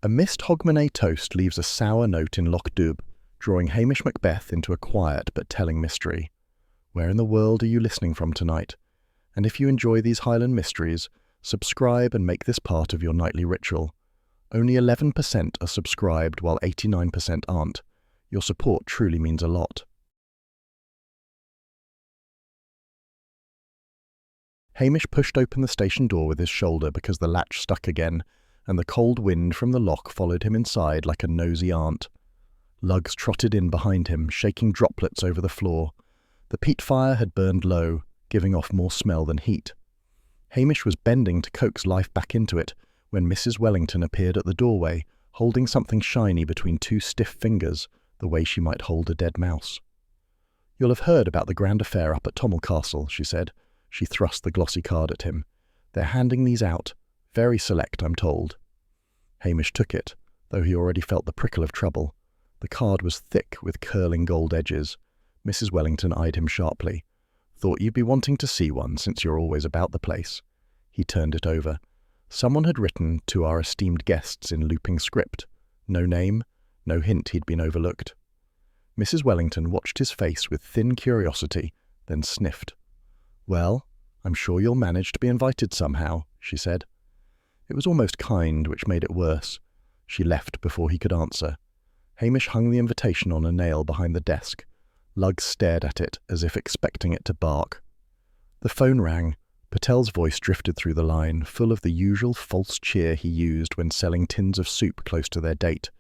A missed Hogmanay toast leaves a sour note in Loch Dubh, drawing Hamish Macbeth into a quiet but telling mystery. Where in the world are you listening from tonight? And if you enjoy these Highland mysteries, subscribe and make this part of your nightly ritual. Only 11% are subscribed while 89% aren't. Your support truly means a lot. Hamish pushed open the station door with his shoulder because the latch stuck again, and the cold wind from the loch followed him inside like a nosy aunt. Lugs trotted in behind him, shaking droplets over the floor. The peat fire had burned low, giving off more smell than heat. Hamish was bending to coax life back into it when Mrs. Wellington appeared at the doorway, holding something shiny between two stiff fingers, the way she might hold a dead mouse. "You'll have heard about the grand affair up at Tommel Castle," she said. She thrust the glossy card at him. "They're handing these out. Very select, I'm told." Hamish took it, though he already felt the prickle of trouble. The card was thick with curling gold edges. Mrs. Wellington eyed him sharply. "Thought you'd be wanting to see one, since you're always about the place." He turned it over. Someone had written, "To our esteemed guests," in looping script. No name, no hint he'd been overlooked. Mrs. Wellington watched his face with thin curiosity, then sniffed. "Well, I'm sure you'll manage to be invited somehow," she said. It was almost kind, which made it worse. She left before he could answer. Hamish hung the invitation on a nail behind the desk. Lugs stared at it as if expecting it to bark. The phone rang. Patel's voice drifted through the line, full of the usual false cheer he used when selling tins of soup close to their date.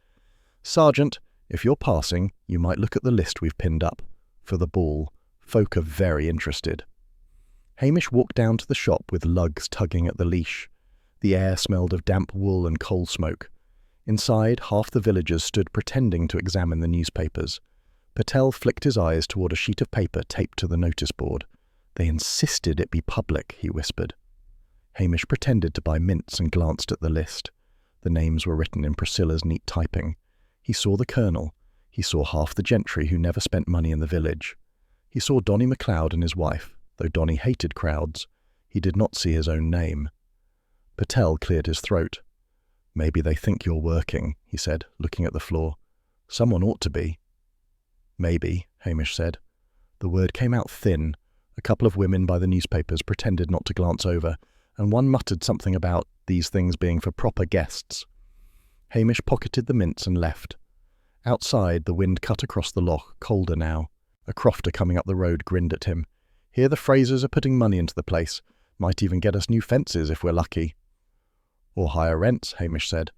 "Sergeant, if you're passing, you might look at the list we've pinned up. For the ball. Folk are very interested." Hamish walked down to the shop with Lugs tugging at the leash. The air smelled of damp wool and coal smoke. Inside, half the villagers stood pretending to examine the newspapers. Patel flicked his eyes toward a sheet of paper taped to the notice board. "They insisted it be public," he whispered. Hamish pretended to buy mints and glanced at the list. The names were written in Priscilla's neat typing. He saw the colonel. He saw half the gentry who never spent money in the village. He saw Donny MacLeod and his wife, though Donny hated crowds. He did not see his own name. Patel cleared his throat. "Maybe they think you're working," he said, looking at the floor. "Someone ought to be." "Maybe," Hamish said. The word came out thin. A couple of women by the newspapers pretended not to glance over, and one muttered something about these things being for proper guests. Hamish pocketed the mints and left. Outside, the wind cut across the loch, colder now. A crofter coming up the road grinned at him. "Hear the Frasers are putting money into the place. Might even get us new fences if we're lucky." "Or higher rents," Hamish said.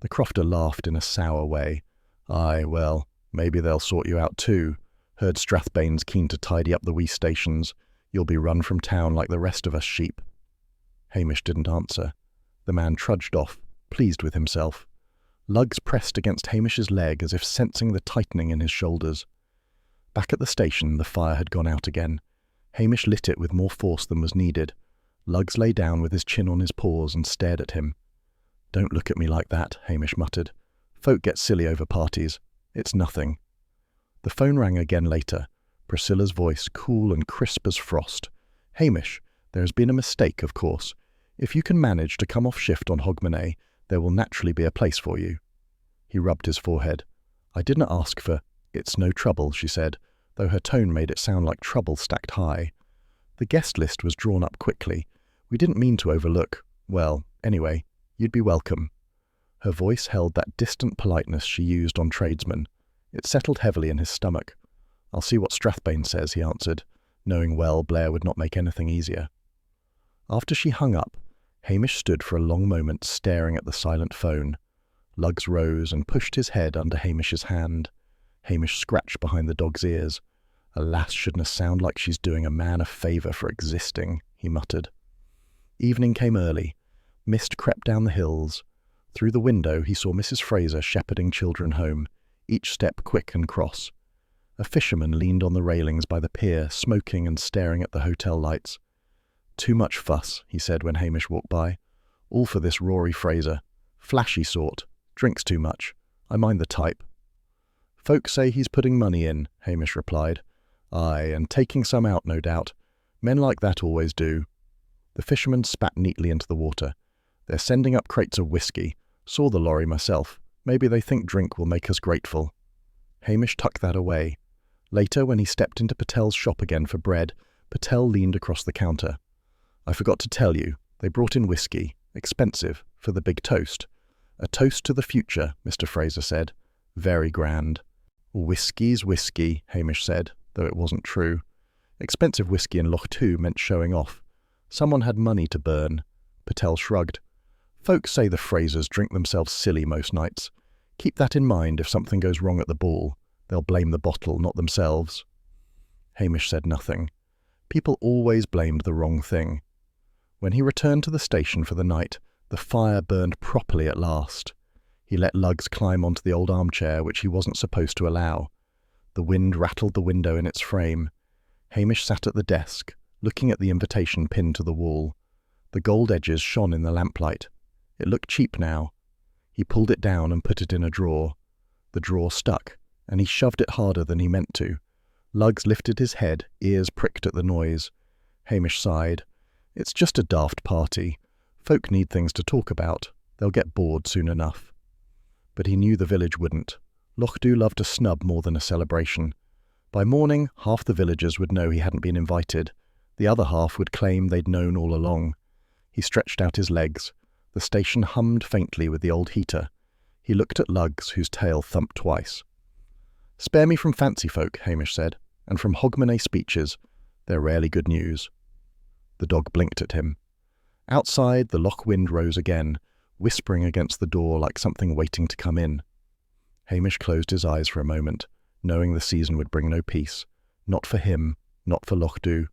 The crofter laughed in a sour way. "Aye, well, maybe they'll sort you out too. Heard Strathbane's keen to tidy up the wee stations. You'll be run from town like the rest of us sheep." Hamish didn't answer. The man trudged off, pleased with himself. Lugs pressed against Hamish's leg as if sensing the tightening in his shoulders. Back at the station, the fire had gone out again. Hamish lit it with more force than was needed. Lugs lay down with his chin on his paws and stared at him. "Don't look at me like that," Hamish muttered. "Folk get silly over parties. It's nothing." The phone rang again later, Priscilla's voice cool and crisp as frost. "Hamish, there has been a mistake, of course. If you can manage to come off shift on Hogmanay, there will naturally be a place for you." He rubbed his forehead. "I didn't ask for—" "It's no trouble," she said, though her tone made it sound like trouble stacked high. "The guest list was drawn up quickly. We didn't mean to overlook— well, anyway, you'd be welcome." Her voice held that distant politeness she used on tradesmen. It settled heavily in his stomach. "I'll see what Strathbane says," he answered, knowing well Blair would not make anything easier. After she hung up, Hamish stood for a long moment staring at the silent phone. Lugs rose and pushed his head under Hamish's hand. Hamish scratched behind the dog's ears. "A lass shouldn't sound like she's doing a man a favour for existing," he muttered. Evening came early. Mist crept down the hills. Through the window he saw Mrs. Fraser shepherding children home, each step quick and cross. A fisherman leaned on the railings by the pier, smoking and staring at the hotel lights. "Too much fuss," he said when Hamish walked by. "All for this Rory Fraser. Flashy sort. Drinks too much. I mind the type." "Folk say he's putting money in," Hamish replied. "Aye, and taking some out, no doubt. Men like that always do." The fisherman spat neatly into the water. "They're sending up crates of whiskey. Saw the lorry myself. Maybe they think drink will make us grateful." Hamish tucked that away. Later, when he stepped into Patel's shop again for bread, Patel leaned across the counter. "I forgot to tell you, they brought in whiskey, expensive, for the big toast." "A toast to the future," Mr. Fraser said. "Very grand." "Whiskey's whiskey," Hamish said, though it wasn't true. Expensive whiskey in Loch Two meant showing off. Someone had money to burn. Patel shrugged. "Folks say the Frasers drink themselves silly most nights. Keep that in mind if something goes wrong at the ball. They'll blame the bottle, not themselves." Hamish said nothing. People always blamed the wrong thing. When he returned to the station for the night, the fire burned properly at last. He let Lugs climb onto the old armchair, which he wasn't supposed to allow. The wind rattled the window in its frame. Hamish sat at the desk, looking at the invitation pinned to the wall. The gold edges shone in the lamplight. It looked cheap now. He pulled it down and put it in a drawer. The drawer stuck, and he shoved it harder than he meant to. Lugs lifted his head, ears pricked at the noise. Hamish sighed. "It's just a daft party. Folk need things to talk about. They'll get bored soon enough." But he knew the village wouldn't. Lochdu loved a snub more than a celebration. By morning, half the villagers would know he hadn't been invited. The other half would claim they'd known all along. He stretched out his legs. The station hummed faintly with the old heater. He looked at Lugs, whose tail thumped twice. "Spare me from fancy folk," Hamish said, "and from Hogmanay speeches. They're rarely good news." The dog blinked at him. Outside, the loch wind rose again, whispering against the door like something waiting to come in. Hamish closed his eyes for a moment, knowing the season would bring no peace. Not for him, not for Lochdu.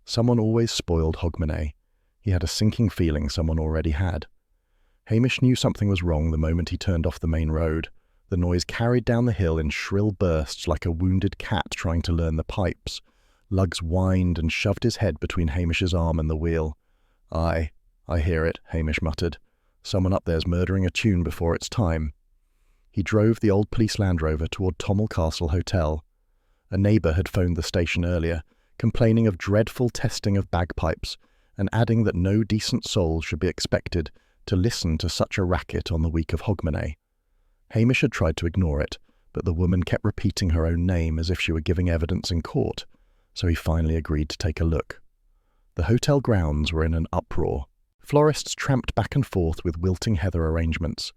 Someone always spoiled Hogmanay. He had a sinking feeling someone already had. Hamish knew something was wrong the moment he turned off the main road. The noise carried down the hill in shrill bursts like a wounded cat trying to learn the pipes. Lugs whined and shoved his head between Hamish's arm and the wheel. "Aye, I hear it," Hamish muttered. "Someone up there's murdering a tune before it's time." He drove the old police Land Rover toward Tommel Castle Hotel. A neighbour had phoned the station earlier, complaining of dreadful testing of bagpipes, and adding that no decent soul should be expected to listen to such a racket on the week of Hogmanay. Hamish had tried to ignore it, but the woman kept repeating her own name as if she were giving evidence in court, so he finally agreed to take a look. The hotel grounds were in an uproar. Florists tramped back and forth with wilting heather arrangements.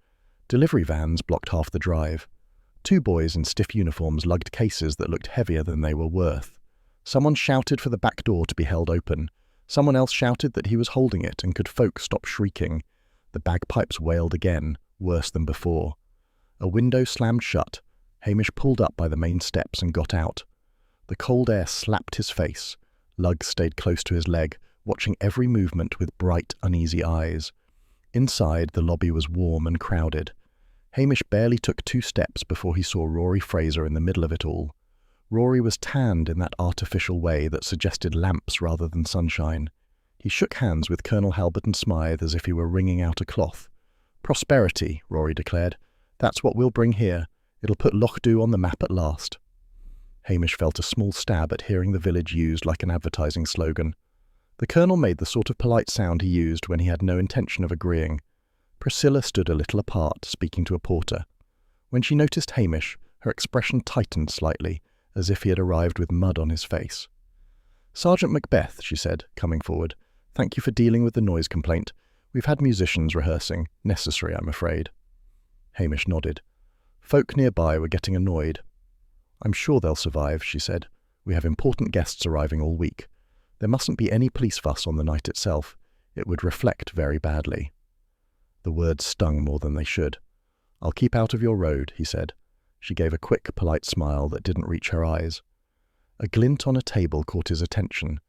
Delivery vans blocked half the drive. Two boys in stiff uniforms lugged cases that looked heavier than they were worth. Someone shouted for the back door to be held open. Someone else shouted that he was holding it and could folk stop shrieking. The bagpipes wailed again, worse than before. A window slammed shut. Hamish pulled up by the main steps and got out. The cold air slapped his face. Lugs stayed close to his leg, watching every movement with bright, uneasy eyes. Inside, the lobby was warm and crowded. Hamish barely took 2 steps before he saw Rory Fraser in the middle of it all. Rory was tanned in that artificial way that suggested lamps rather than sunshine. He shook hands with Colonel Halberton Smythe as if he were wringing out a cloth. "Prosperity," Rory declared. "That's what we'll bring here. It'll put Lochdu on the map at last." Hamish felt a small stab at hearing the village used like an advertising slogan. The Colonel made the sort of polite sound he used when he had no intention of agreeing. Priscilla stood a little apart, speaking to a porter. When she noticed Hamish, her expression tightened slightly, as if he had arrived with mud on his face. "Sergeant Macbeth," she said, coming forward, "thank you for dealing with the noise complaint. We've had musicians rehearsing. Necessary, I'm afraid." Hamish nodded. Folk nearby were getting annoyed. "I'm sure they'll survive," she said. "We have important guests arriving all week. There mustn't be any police fuss on the night itself. It would reflect very badly." The words stung more than they should. "I'll keep out of your road," he said. She gave a quick, polite smile that didn't reach her eyes. A glint on a table caught his attention.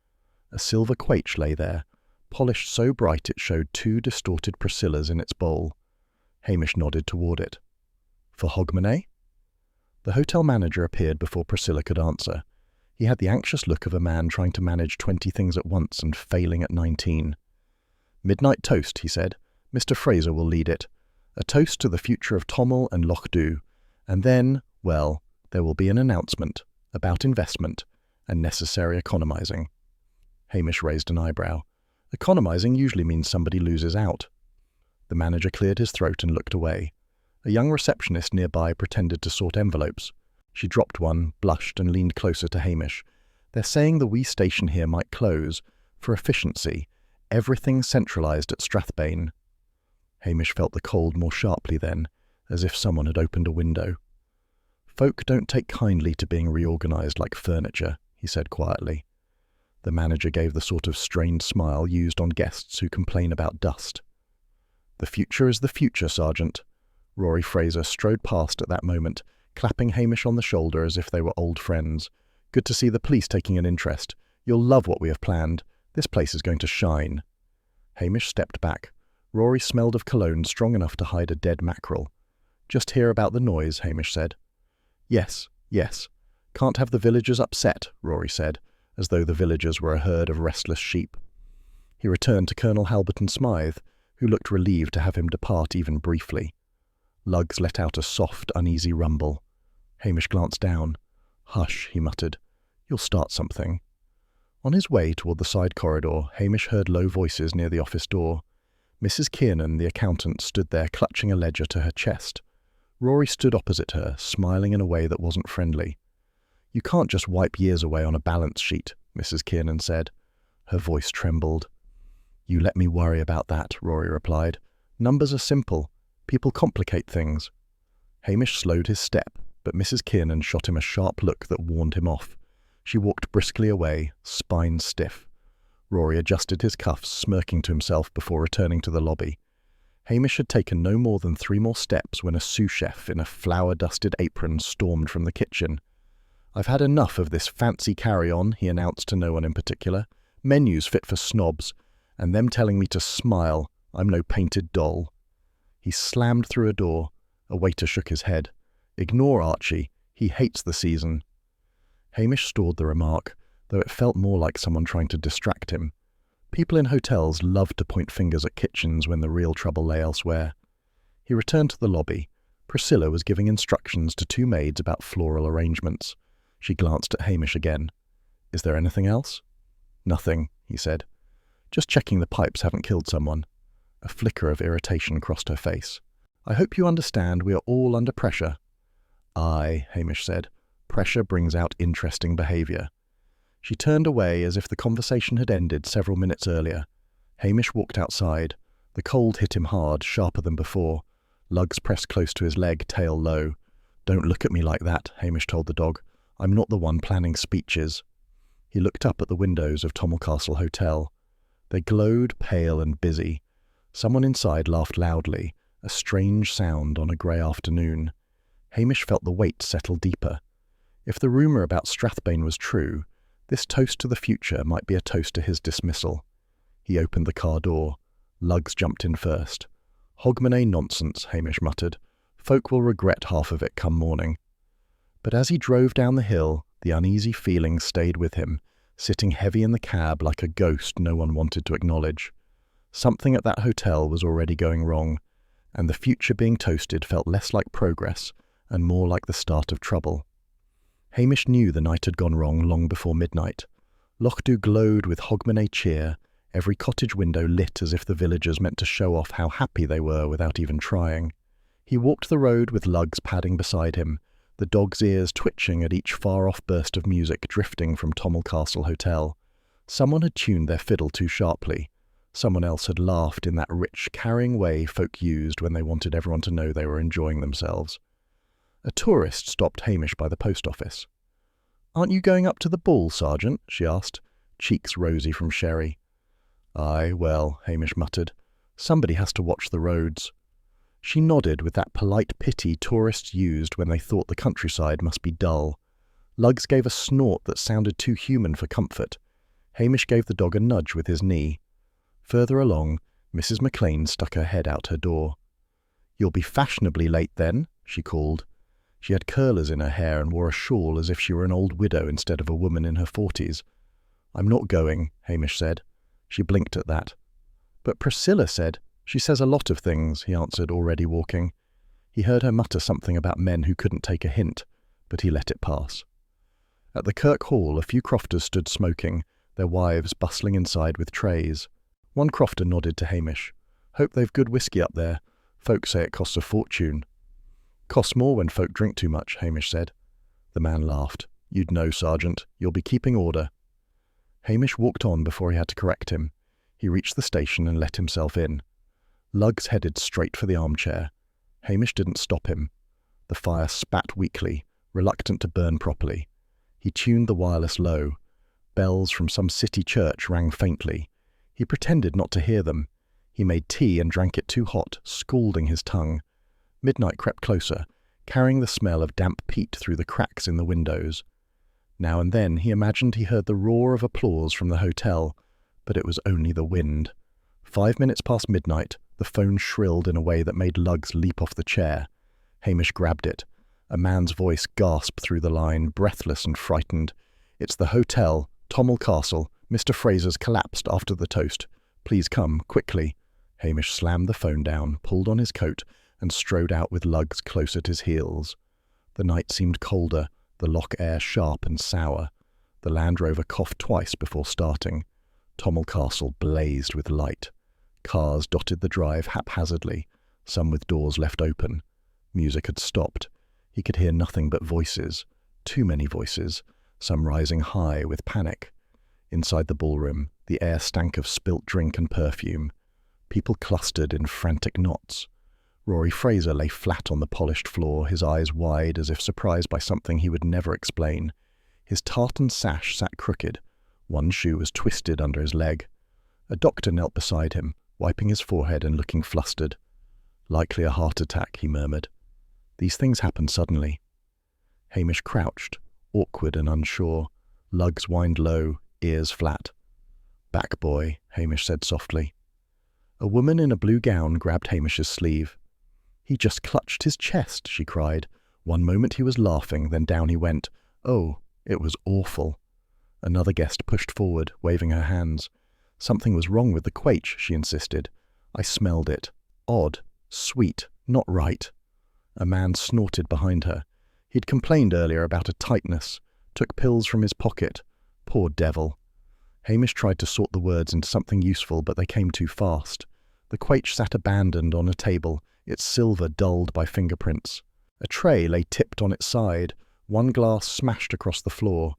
A silver quaich lay there, polished so bright it showed 2 distorted Priscillas in its bowl. Hamish nodded toward it. "For Hogmanay?" The hotel manager appeared before Priscilla could answer. He had the anxious look of a man trying to manage 20 things at once and failing at 19. "Midnight toast," he said. "Mr. Fraser will lead it. A toast to the future of Tommel and Lochdu. And then, well, there will be an announcement about investment and necessary economizing." Hamish raised an eyebrow. "Economizing usually means somebody loses out." The manager cleared his throat and looked away. A young receptionist nearby pretended to sort envelopes. She dropped one, blushed, and leaned closer to Hamish. "They're saying the wee station here might close. For efficiency. Everything's centralised at Strathbane." Hamish felt the cold more sharply then, as if someone had opened a window. "Folk don't take kindly to being reorganised like furniture," he said quietly. The manager gave the sort of strained smile used on guests who complain about dust. "The future is the future, Sergeant." Rory Fraser strode past at that moment, clapping Hamish on the shoulder as if they were old friends. "Good to see the police taking an interest. You'll love what we have planned. This place is going to shine." Hamish stepped back. Rory smelled of cologne strong enough to hide a dead mackerel. "Just hear about the noise," Hamish said. Yes. Can't have the villagers upset," Rory said, as though the villagers were a herd of restless sheep. He returned to Colonel Halberton Smythe, who looked relieved to have him depart even briefly. Lugs let out a soft, uneasy rumble. Hamish glanced down. "Hush," he muttered. "You'll start something." On his way toward the side corridor, Hamish heard low voices near the office door. Mrs. Kiernan, the accountant, stood there clutching a ledger to her chest. Rory stood opposite her, smiling in a way that wasn't friendly. "You can't just wipe years away on a balance sheet," Mrs. Kiernan said. Her voice trembled. "You let me worry about that," Rory replied. "Numbers are simple. People complicate things." Hamish slowed his step, but Mrs. Kiernan shot him a sharp look that warned him off. She walked briskly away, spine stiff. Rory adjusted his cuffs, smirking to himself before returning to the lobby. Hamish had taken no more than 3 more steps when a sous-chef in a flour-dusted apron stormed from the kitchen. "I've had enough of this fancy carry-on," he announced to no one in particular. "Menus fit for snobs, and them telling me to smile. I'm no painted doll." He slammed through a door. A waiter shook his head. "Ignore Archie. He hates the season." Hamish stored the remark, though it felt more like someone trying to distract him. People in hotels loved to point fingers at kitchens when the real trouble lay elsewhere. He returned to the lobby. Priscilla was giving instructions to 2 maids about floral arrangements. She glanced at Hamish again. "Is there anything else?" "Nothing," he said. "Just checking the pipes haven't killed someone." A flicker of irritation crossed her face. "I hope you understand we are all under pressure." "Aye," Hamish said. "Pressure brings out interesting behaviour." She turned away as if the conversation had ended several minutes earlier. Hamish walked outside. The cold hit him hard, sharper than before. Lugs pressed close to his leg, tail low. "Don't look at me like that," Hamish told the dog. "I'm not the one planning speeches." He looked up at the windows of Tommel Castle Hotel. They glowed pale and busy. Someone inside laughed loudly, a strange sound on a grey afternoon. Hamish felt the weight settle deeper. If the rumour about Strathbane was true, this toast to the future might be a toast to his dismissal. He opened the car door. Lugs jumped in first. "Hogmanay nonsense," Hamish muttered. "Folk will regret half of it come morning." But as he drove down the hill, the uneasy feeling stayed with him, sitting heavy in the cab like a ghost no one wanted to acknowledge. Something at that hotel was already going wrong, and the future being toasted felt less like progress and more like the start of trouble. Hamish knew the night had gone wrong long before midnight. Lochdu glowed with Hogmanay cheer, every cottage window lit as if the villagers meant to show off how happy they were without even trying. He walked the road with Lugs padding beside him, the dog's ears twitching at each far-off burst of music drifting from Tommel Castle Hotel. Someone had tuned their fiddle too sharply. Someone else had laughed in that rich, carrying way folk used when they wanted everyone to know they were enjoying themselves. A tourist stopped Hamish by the post office. "Aren't you going up to the ball, Sergeant?" she asked, cheeks rosy from sherry. "Aye, well," Hamish muttered. "Somebody has to watch the roads." She nodded with that polite pity tourists used when they thought the countryside must be dull. Lugs gave a snort that sounded too human for comfort. Hamish gave the dog a nudge with his knee. Further along, Mrs. McLean stuck her head out her door. "You'll be fashionably late then," she called. She had curlers in her hair and wore a shawl as if she were an old widow instead of a woman in her 40s. "I'm not going," Hamish said. She blinked at that. "But Priscilla said—" "She says a lot of things," he answered, already walking. He heard her mutter something about men who couldn't take a hint, but he let it pass. At the Kirk Hall, a few crofters stood smoking, their wives bustling inside with trays. One crofter nodded to Hamish. Hope they've good whiskey up there. Folk say it costs a fortune. Costs more when folk drink too much, Hamish said. The man laughed. You'd know, Sergeant. You'll be keeping order. Hamish walked on before he had to correct him. He reached the station and let himself in. Luggs headed straight for the armchair. Hamish didn't stop him. The fire spat weakly, reluctant to burn properly. He tuned the wireless low. Bells from some city church rang faintly. He pretended not to hear them. He made tea and drank it too hot, scalding his tongue. Midnight crept closer, carrying the smell of damp peat through the cracks in the windows. Now and then he imagined he heard the roar of applause from the hotel, but it was only the wind. 5 minutes past midnight, the phone shrilled in a way that made Luggs leap off the chair. Hamish grabbed it. A man's voice gasped through the line, breathless and frightened. It's the hotel, Tommel Castle. Mr. Fraser's collapsed after the toast. Please come, quickly. Hamish slammed the phone down, pulled on his coat, and strode out with Luggs close at his heels. The night seemed colder, the lock air sharp and sour. The Land Rover coughed twice before starting. Tommel Castle blazed with light. Cars dotted the drive haphazardly, some with doors left open. Music had stopped. He could hear nothing but voices. Too many voices, some rising high with panic. Inside the ballroom, the air stank of spilt drink and perfume. People clustered in frantic knots. Rory Fraser lay flat on the polished floor, his eyes wide as if surprised by something he would never explain. His tartan sash sat crooked. One shoe was twisted under his leg. A doctor knelt beside him, wiping his forehead and looking flustered. Likely a heart attack, he murmured. These things happen suddenly. Hamish crouched, awkward and unsure. Luggs whined low, ears flat. Back, boy, Hamish said softly. A woman in a blue gown grabbed Hamish's sleeve. He just clutched his chest, she cried. One moment he was laughing, then down he went. Oh, it was awful. Another guest pushed forward, waving her hands. Something was wrong with the quaich, she insisted. I smelled it. Odd. Sweet. Not right. A man snorted behind her. He'd complained earlier about a tightness. Took pills from his pocket. Poor devil. Hamish tried to sort the words into something useful, but they came too fast. The quaich sat abandoned on a table, its silver dulled by fingerprints. A tray lay tipped on its side, one glass smashed across the floor.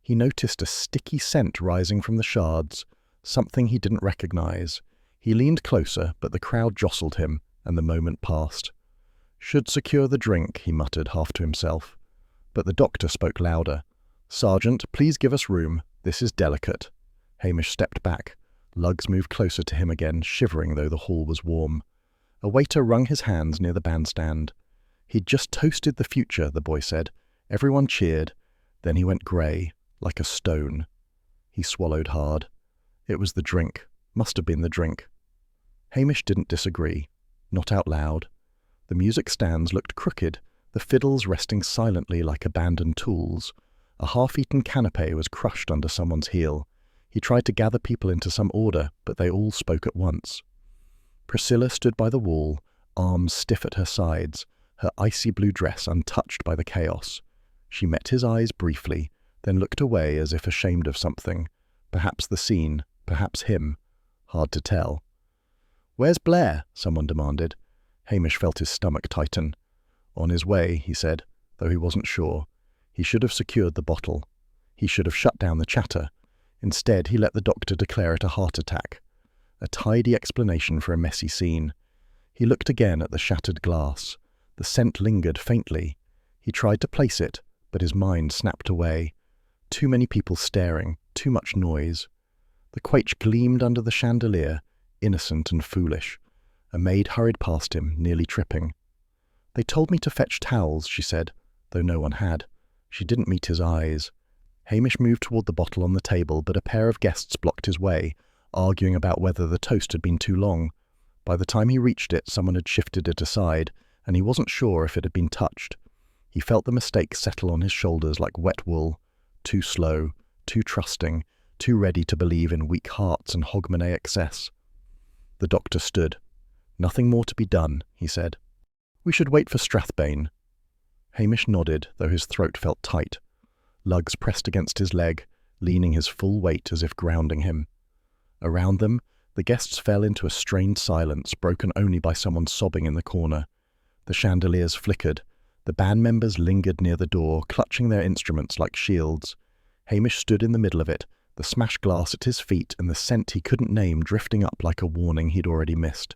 He noticed a sticky scent rising from the shards, something he didn't recognize. He leaned closer, but the crowd jostled him, and the moment passed. Should secure the drink, he muttered half to himself. But the doctor spoke louder. Sergeant, please give us room. This is delicate. Hamish stepped back. Luggs moved closer to him again, shivering though the hall was warm. A waiter wrung his hands near the bandstand. He'd just toasted the future, the boy said. Everyone cheered. Then he went grey, like a stone. He swallowed hard. It was the drink. Must have been the drink. Hamish didn't disagree. Not out loud. The music stands looked crooked, the fiddles resting silently like abandoned tools. A half-eaten canapé was crushed under someone's heel. He tried to gather people into some order, but they all spoke at once. Priscilla stood by the wall, arms stiff at her sides, her icy blue dress untouched by the chaos. She met his eyes briefly, then looked away as if ashamed of something. Perhaps the scene, perhaps him. Hard to tell. "Where's Blair?" someone demanded. Hamish felt his stomach tighten. On his way, he said, though he wasn't sure. He should have secured the bottle. He should have shut down the chatter. Instead, he let the doctor declare it a heart attack. A tidy explanation for a messy scene. He looked again at the shattered glass. The scent lingered faintly. He tried to place it, but his mind snapped away. Too many people staring, too much noise. The quaich gleamed under the chandelier, innocent and foolish. A maid hurried past him, nearly tripping. "They told me to fetch towels," she said, though no one had. She didn't meet his eyes. Hamish moved toward the bottle on the table, but a pair of guests blocked his way, arguing about whether the toast had been too long. By the time he reached it, someone had shifted it aside, and he wasn't sure if it had been touched. He felt the mistake settle on his shoulders like wet wool. Too slow, too trusting, too ready to believe in weak hearts and Hogmanay excess. The doctor stood. "Nothing more to be done," he said. "We should wait for Strathbane." Hamish nodded, though his throat felt tight. Luggs pressed against his leg, leaning his full weight as if grounding him. Around them, The guests fell into a strained silence, broken only by someone sobbing in the corner. The chandeliers flickered. The band members lingered near the door, clutching their instruments like shields. Hamish stood in the middle of it, the smashed glass at his feet and the scent he couldn't name drifting up like a warning he'd already missed.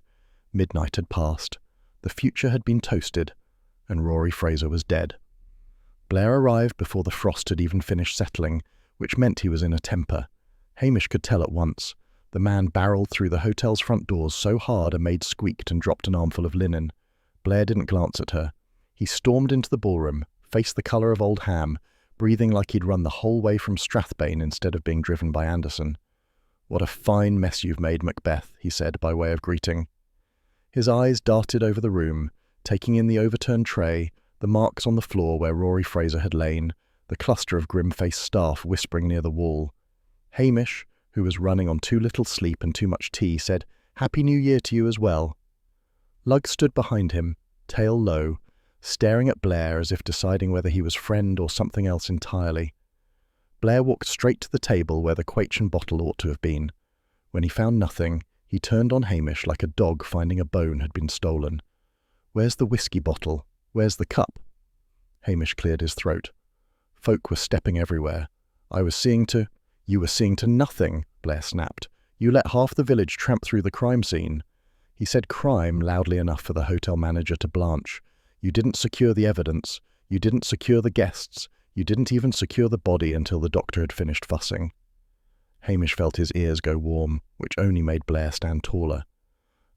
Midnight had passed. The future had been toasted, and Rory Fraser was dead. Blair arrived before the frost had even finished settling, which meant he was in a temper. Hamish could tell at once. The man barreled through the hotel's front doors so hard a maid squeaked and dropped an armful of linen. Blair didn't glance at her. He stormed into the ballroom, face the colour of old ham, breathing like he'd run the whole way from Strathbane instead of being driven by Anderson. "What a fine mess you've made, Macbeth," he said by way of greeting. His eyes darted over the room, taking in the overturned tray, the marks on the floor where Rory Fraser had lain, the cluster of grim-faced staff whispering near the wall. Hamish, who was running on too little sleep and too much tea, said, "Happy New Year to you as well." Lugg stood behind him, tail low, staring at Blair as if deciding whether he was friend or something else entirely. Blair walked straight to the table where the Quaitchen bottle ought to have been. When he found nothing, he turned on Hamish like a dog finding a bone had been stolen. "Where's the whiskey bottle? Where's the cup?" Hamish cleared his throat. Folk were stepping everywhere. "You were seeing to nothing," Blair snapped. "You let half the village tramp through the crime scene." He said crime loudly enough for the hotel manager to blanch. "You didn't secure the evidence. You didn't secure the guests. You didn't even secure the body until the doctor had finished fussing." Hamish felt his ears go warm, which only made Blair stand taller.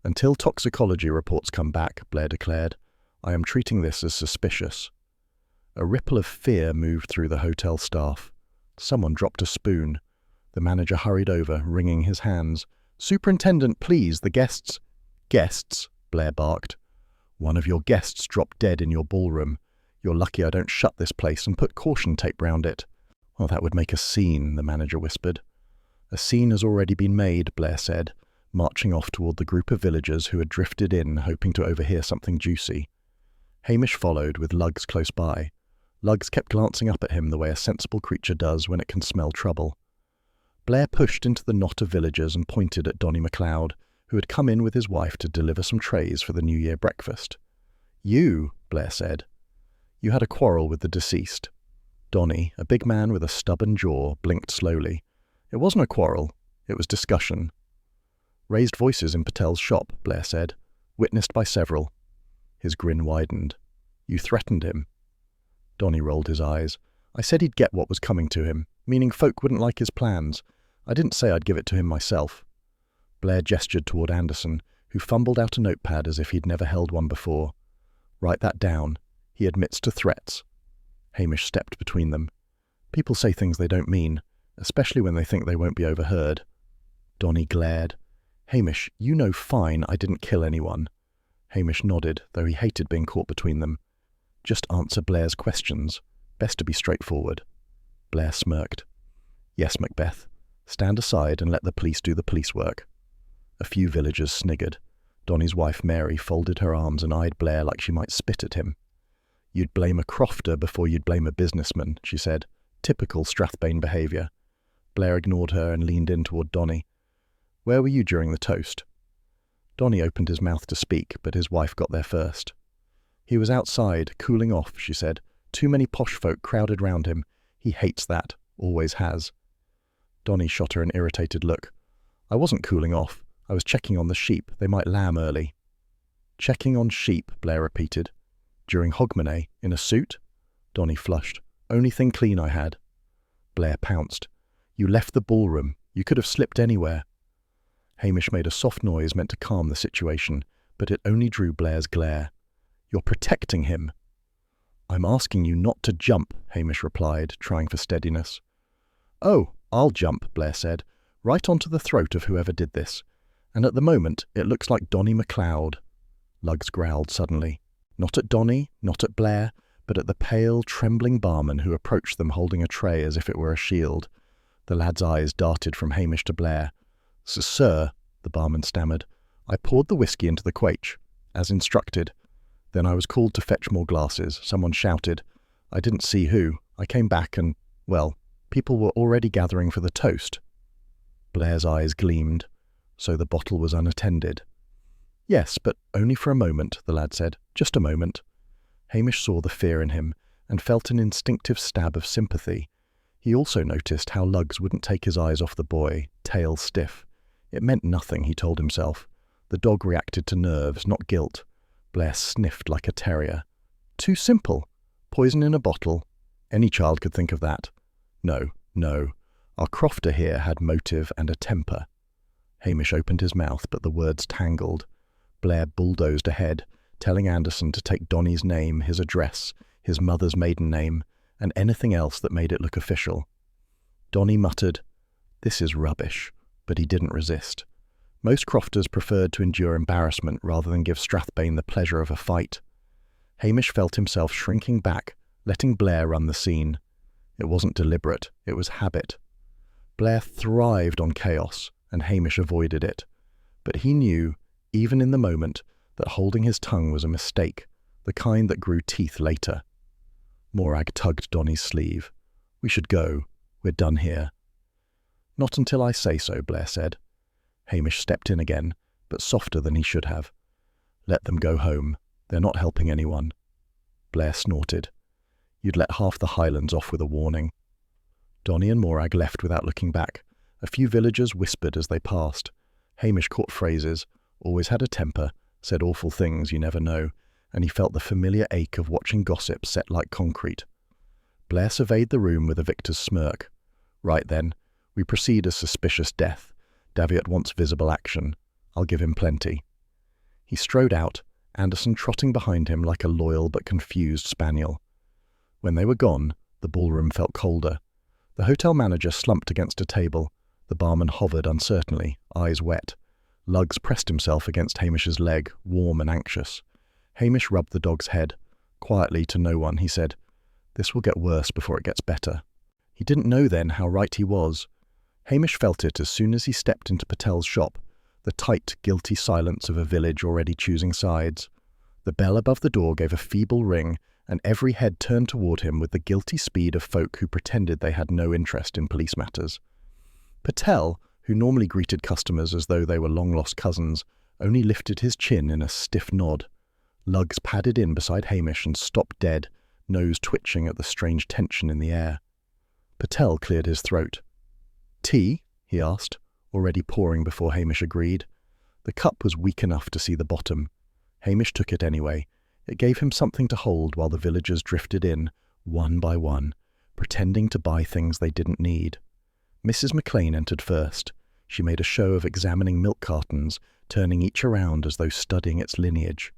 "Until toxicology reports come back," Blair declared, "I am treating this as suspicious." A ripple of fear moved through the hotel staff. Someone dropped a spoon. The manager hurried over, wringing his hands. "Superintendent, please, the guests—" "Guests?" Blair barked. "One of your guests dropped dead in your ballroom. You're lucky I don't shut this place and put caution tape round it." "Well, that would make a scene," the manager whispered. "A scene has already been made," Blair said, marching off toward the group of villagers who had drifted in, hoping to overhear something juicy. Hamish followed, with Luggs close by. Luggs kept glancing up at him the way a sensible creature does when it can smell trouble. Blair pushed into the knot of villagers and pointed at Donny MacLeod, who had come in with his wife to deliver some trays for the New Year breakfast. "You," Blair said. "You had a quarrel with the deceased." Donny, a big man with a stubborn jaw, blinked slowly. "It wasn't a quarrel. It was discussion." "Raised voices in Patel's shop," Blair said, "witnessed by several." His grin widened. "You threatened him." Donny rolled his eyes. "I said he'd get what was coming to him, meaning folk wouldn't like his plans. I didn't say I'd give it to him myself." Blair gestured toward Anderson, who fumbled out a notepad as if he'd never held one before. "Write that down. He admits to threats." Hamish stepped between them. "People say things they don't mean, especially when they think they won't be overheard." Donny glared. "Hamish, you know fine I didn't kill anyone." Hamish nodded, though he hated being caught between them. "Just answer Blair's questions. Best to be straightforward." Blair smirked. "Yes, Macbeth. Stand aside and let the police do the police work." A few villagers sniggered. Donny's wife Mary folded her arms and eyed Blair like she might spit at him. "You'd blame a crofter before you'd blame a businessman," she said. "Typical Strathbane behaviour." Blair ignored her and leaned in toward Donny. "Where were you during the toast?" Donny opened his mouth to speak, but his wife got there first. "He was outside, cooling off," she said. "Too many posh folk crowded round him. He hates that. Always has." Donny shot her an irritated look. "I wasn't cooling off. I was checking on the sheep. They might lamb early." "Checking on sheep," Blair repeated. "During Hogmanay, in a suit?" Donny flushed. "Only thing clean I had." Blair pounced. "You left the ballroom. You could have slipped anywhere." Hamish made a soft noise meant to calm the situation, but it only drew Blair's glare. "You're protecting him." "I'm asking you not to jump," Hamish replied, trying for steadiness. "Oh, I'll jump," Blair said, "right onto the throat of whoever did this. And at the moment, it looks like Donny MacLeod." Luggs growled suddenly. Not at Donny, not at Blair, but at the pale, trembling barman who approached them holding a tray as if it were a shield. The lad's eyes darted from Hamish to Blair. "Sir," the barman stammered, "I poured the whiskey into the quaich, as instructed. Then I was called to fetch more glasses. Someone shouted. I didn't see who. I came back and, well, people were already gathering for the toast." Blair's eyes gleamed. So the bottle was unattended. Yes, but only for a moment, the lad said. Just a moment. Hamish saw the fear in him and felt an instinctive stab of sympathy. He also noticed how Luggs wouldn't take his eyes off the boy, tail stiff. It meant nothing, he told himself. The dog reacted to nerves, not guilt. Blair sniffed like a terrier. Too simple. Poison in a bottle. Any child could think of that. No. Our crofter here had motive and a temper. Hamish opened his mouth, but the words tangled. Blair bulldozed ahead, telling Anderson to take Donnie's name, his address, his mother's maiden name, and anything else that made it look official. Donnie muttered, "This is rubbish," but he didn't resist. Most crofters preferred to endure embarrassment rather than give Strathbane the pleasure of a fight. Hamish felt himself shrinking back, letting Blair run the scene. It wasn't deliberate, it was habit. Blair thrived on chaos, and Hamish avoided it. But he knew, even in the moment, that holding his tongue was a mistake, the kind that grew teeth later. Morag tugged Donnie's sleeve. "We should go. We're done here." "Not until I say so," Blair said. Hamish stepped in again, but softer than he should have. "Let them go home. They're not helping anyone." Blair snorted. "You'd let half the Highlands off with a warning." Donnie and Morag left without looking back. A few villagers whispered as they passed. Hamish caught phrases, always had a temper, said awful things you never know, and he felt the familiar ache of watching gossip set like concrete. Blair surveyed the room with a victor's smirk. "Right then, we proceed as suspicious death. Daviot wants visible action. I'll give him plenty." He strode out, Anderson trotting behind him like a loyal but confused spaniel. When they were gone, the ballroom felt colder. The hotel manager slumped against a table. The barman hovered uncertainly, eyes wet. Luggs pressed himself against Hamish's leg, warm and anxious. Hamish rubbed the dog's head. Quietly, to no one, he said, "This will get worse before it gets better." He didn't know then how right he was. Hamish felt it as soon as he stepped into Patel's shop, the tight, guilty silence of a village already choosing sides. The bell above the door gave a feeble ring, and every head turned toward him with the guilty speed of folk who pretended they had no interest in police matters. Patel, who normally greeted customers as though they were long-lost cousins, only lifted his chin in a stiff nod. Luggs padded in beside Hamish and stopped dead, nose twitching at the strange tension in the air. Patel cleared his throat. "Tea?" he asked, already pouring before Hamish agreed. The cup was weak enough to see the bottom. Hamish took it anyway. It gave him something to hold while the villagers drifted in, one by one, pretending to buy things they didn't need. Mrs. McLean entered first. She made a show of examining milk cartons, turning each around as though studying its lineage.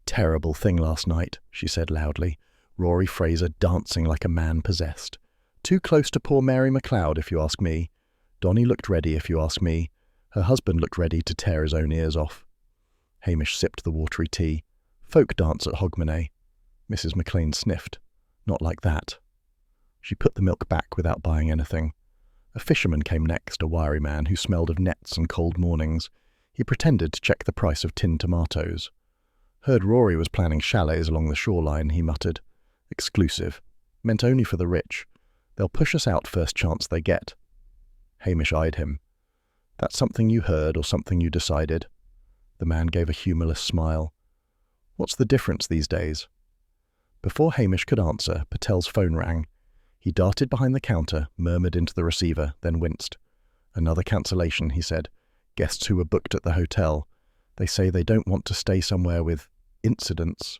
"Terrible thing last night," she said loudly, Rory Fraser dancing like a man possessed. "Too close to poor Mary MacLeod, if you ask me. Donnie looked ready, if you ask me. Her husband looked ready to tear his own ears off." Hamish sipped the watery tea. "Folk dance at Hogmanay." Mrs. McLean sniffed. "Not like that." She put the milk back without buying anything. A fisherman came next, a wiry man who smelled of nets and cold mornings. He pretended to check the price of tinned tomatoes. "Heard Rory was planning chalets along the shoreline," he muttered. "Exclusive. Meant only for the rich. They'll push us out first chance they get." Hamish eyed him. "That something you heard or something you decided?" The man gave a humourless smile. "What's the difference these days?" Before Hamish could answer, Patel's phone rang. He darted behind the counter, murmured into the receiver, then winced. "Another cancellation," he said. "Guests who were booked at the hotel. They say they don't want to stay somewhere with incidents."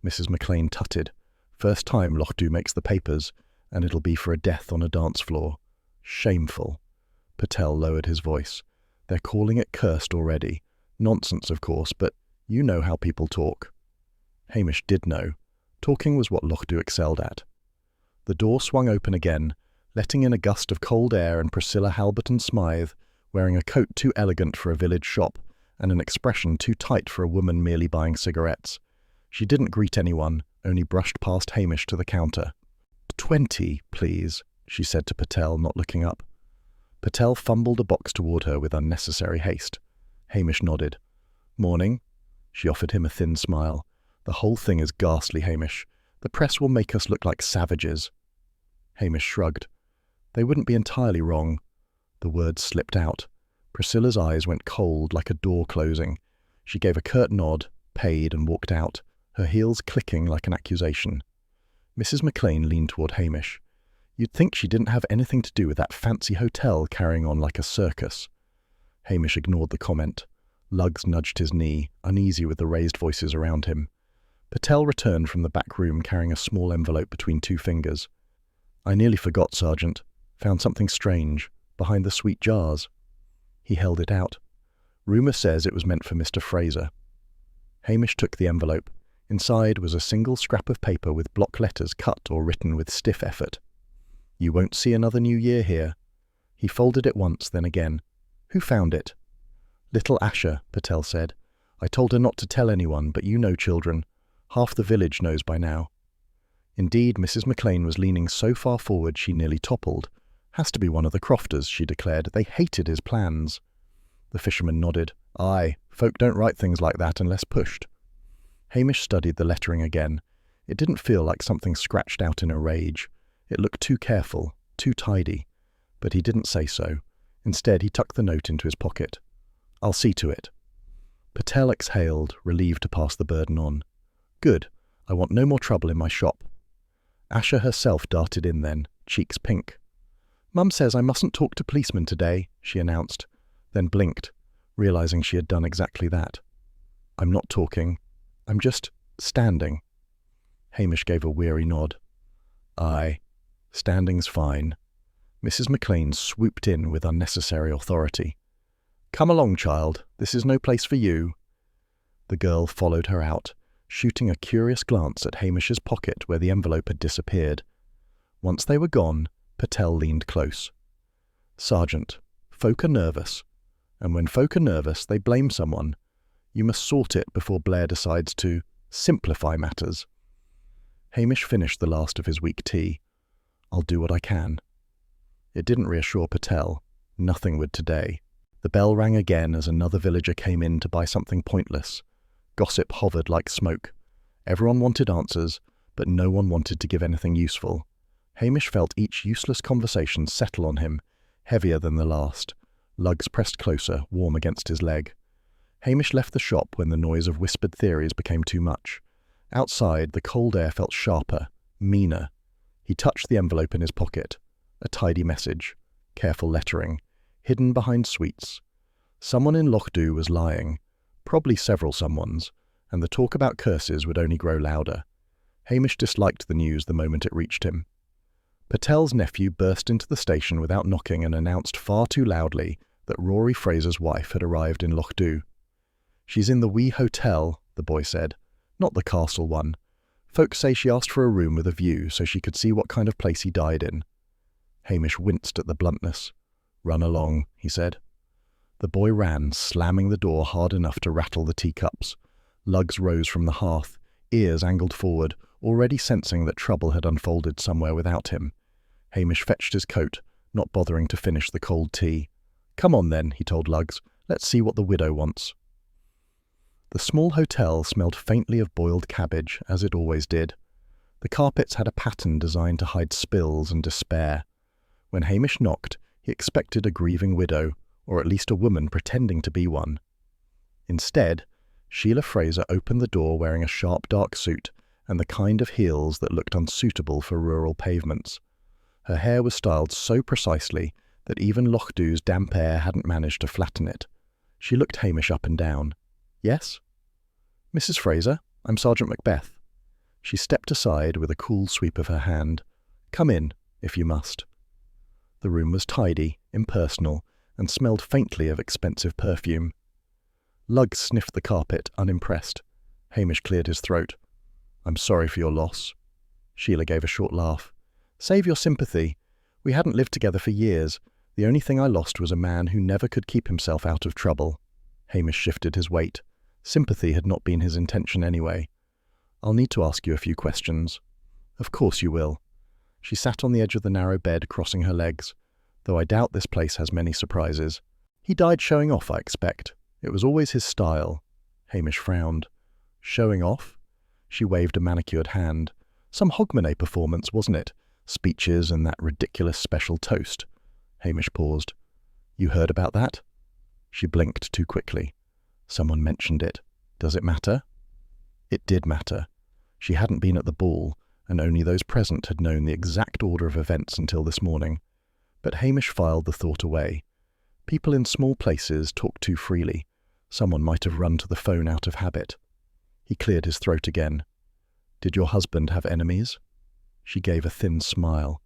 Mrs. McLean tutted. "First time Lochdu makes the papers, and it'll be for a death on a dance floor. Shameful." Patel lowered his voice. "They're calling it cursed already. Nonsense, of course, but you know how people talk." Hamish did know. Talking was what Lochdu excelled at. The door swung open again, letting in a gust of cold air and Priscilla Halberton Smythe, wearing a coat too elegant for a village shop and an expression too tight for a woman merely buying cigarettes. She didn't greet anyone, only brushed past Hamish to the counter. 20, please," she said to Patel, not looking up. Patel fumbled a box toward her with unnecessary haste. Hamish nodded. "Morning." She offered him a thin smile. "The whole thing is ghastly, Hamish. The press will make us look like savages." Hamish shrugged. They wouldn't be entirely wrong. The words slipped out. Priscilla's eyes went cold like a door closing. She gave a curt nod, paid, and walked out, her heels clicking like an accusation. Mrs. McLean leaned toward Hamish. You'd think she didn't have anything to do with that fancy hotel carrying on like a circus. Hamish ignored the comment. Luggs nudged his knee, uneasy with the raised voices around him. Patel returned from the back room carrying a small envelope between two fingers. I nearly forgot, Sergeant. Found something strange, behind the sweet jars. He held it out. Rumour says it was meant for Mr. Fraser. Hamish took the envelope. Inside was a single scrap of paper with block letters cut or written with stiff effort. You won't see another new year here. He folded it once, then again. Who found it? Little Asher, Patel said. I told her not to tell anyone, but you know children. Half the village knows by now. Indeed, Mrs. McLean was leaning so far forward she nearly toppled. Has to be one of the Crofters, she declared. They hated his plans. The fisherman nodded. Aye, folk don't write things like that unless pushed. Hamish studied the lettering again. It didn't feel like something scratched out in a rage. It looked too careful, too tidy. But he didn't say so. Instead, he tucked the note into his pocket. I'll see to it. Patel exhaled, relieved to pass the burden on. Good. I want no more trouble in my shop. Asher herself darted in then, cheeks pink. Mum says I mustn't talk to policemen today, she announced, then blinked, realizing she had done exactly that. I'm not talking. I'm just standing. Hamish gave a weary nod. Aye, standing's fine. Mrs. McLean swooped in with unnecessary authority. Come along, child. This is no place for you. The girl followed her out, shooting a curious glance at Hamish's pocket where the envelope had disappeared. Once they were gone, Patel leaned close. Sergeant, folk are nervous, and when folk are nervous, they blame someone. You must sort it before Blair decides to simplify matters. Hamish finished the last of his weak tea. I'll do what I can. It didn't reassure Patel. Nothing would today. The bell rang again as another villager came in to buy something pointless. Gossip hovered like smoke. Everyone wanted answers, but no one wanted to give anything useful. Hamish felt each useless conversation settle on him, heavier than the last. Luggs pressed closer, warm against his leg. Hamish left the shop when the noise of whispered theories became too much. Outside, the cold air felt sharper, meaner. He touched the envelope in his pocket. A tidy message. Careful lettering. Hidden behind sweets. Someone in Lochdu was lying. Probably several someones, and the talk about curses would only grow louder. Hamish disliked the news the moment it reached him. Patel's nephew burst into the station without knocking and announced far too loudly that Rory Fraser's wife had arrived in Lochdu. She's in the wee hotel, the boy said, not the castle one. Folks say she asked for a room with a view so she could see what kind of place he died in. Hamish winced at the bluntness. Run along, he said. The boy ran, slamming the door hard enough to rattle the teacups. Luggs rose from the hearth, ears angled forward, already sensing that trouble had unfolded somewhere without him. Hamish fetched his coat, not bothering to finish the cold tea. Come on then, he told Luggs. Let's see what the widow wants. The small hotel smelled faintly of boiled cabbage, as it always did. The carpets had a pattern designed to hide spills and despair. When Hamish knocked, he expected a grieving widow, or at least a woman pretending to be one. Instead, Sheila Fraser opened the door wearing a sharp dark suit and the kind of heels that looked unsuitable for rural pavements. Her hair was styled so precisely that even Lochdu's damp air hadn't managed to flatten it. She looked Hamish up and down. Yes? Mrs. Fraser, I'm Sergeant Macbeth. She stepped aside with a cool sweep of her hand. Come in, if you must. The room was tidy, impersonal, and smelled faintly of expensive perfume. Luggs sniffed the carpet, unimpressed. Hamish cleared his throat. I'm sorry for your loss. Sheila gave a short laugh. Save your sympathy. We hadn't lived together for years. The only thing I lost was a man who never could keep himself out of trouble. Hamish shifted his weight. Sympathy had not been his intention anyway. I'll need to ask you a few questions. Of course you will. She sat on the edge of the narrow bed, crossing her legs. Though I doubt this place has many surprises. He died showing off, I expect. It was always his style. Hamish frowned. Showing off? She waved a manicured hand. Some Hogmanay performance, wasn't it? Speeches and that ridiculous special toast. Hamish paused. You heard about that? She blinked too quickly. Someone mentioned it. Does it matter? It did matter. She hadn't been at the ball, and only those present had known the exact order of events until this morning. But Hamish filed the thought away. People in small places talk too freely. Someone might have run to the phone out of habit. He cleared his throat again. Did your husband have enemies? She gave a thin smile.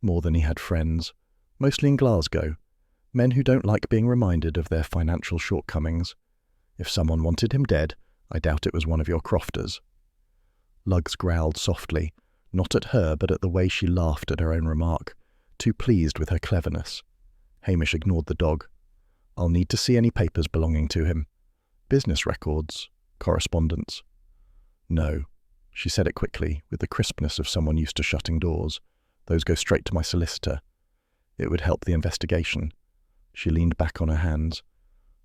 More than he had friends, mostly in Glasgow. Men who don't like being reminded of their financial shortcomings. If someone wanted him dead, I doubt it was one of your crofters. Luggs growled softly, not at her but at the way she laughed at her own remark, too pleased with her cleverness. Hamish ignored the dog. I'll need to see any papers belonging to him. Business records, correspondence. No, she said it quickly, with the crispness of someone used to shutting doors. Those go straight to my solicitor. It would help the investigation. She leaned back on her hands.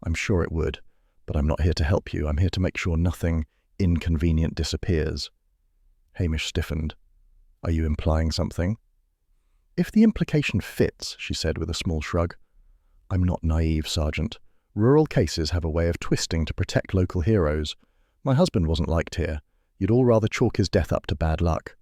I'm sure it would, but I'm not here to help you. I'm here to make sure nothing inconvenient disappears. Hamish stiffened. Are you implying something? If the implication fits, she said with a small shrug. I'm not naive, Sergeant. Rural cases have a way of twisting to protect local heroes. My husband wasn't liked here. You'd all rather chalk his death up to bad luck.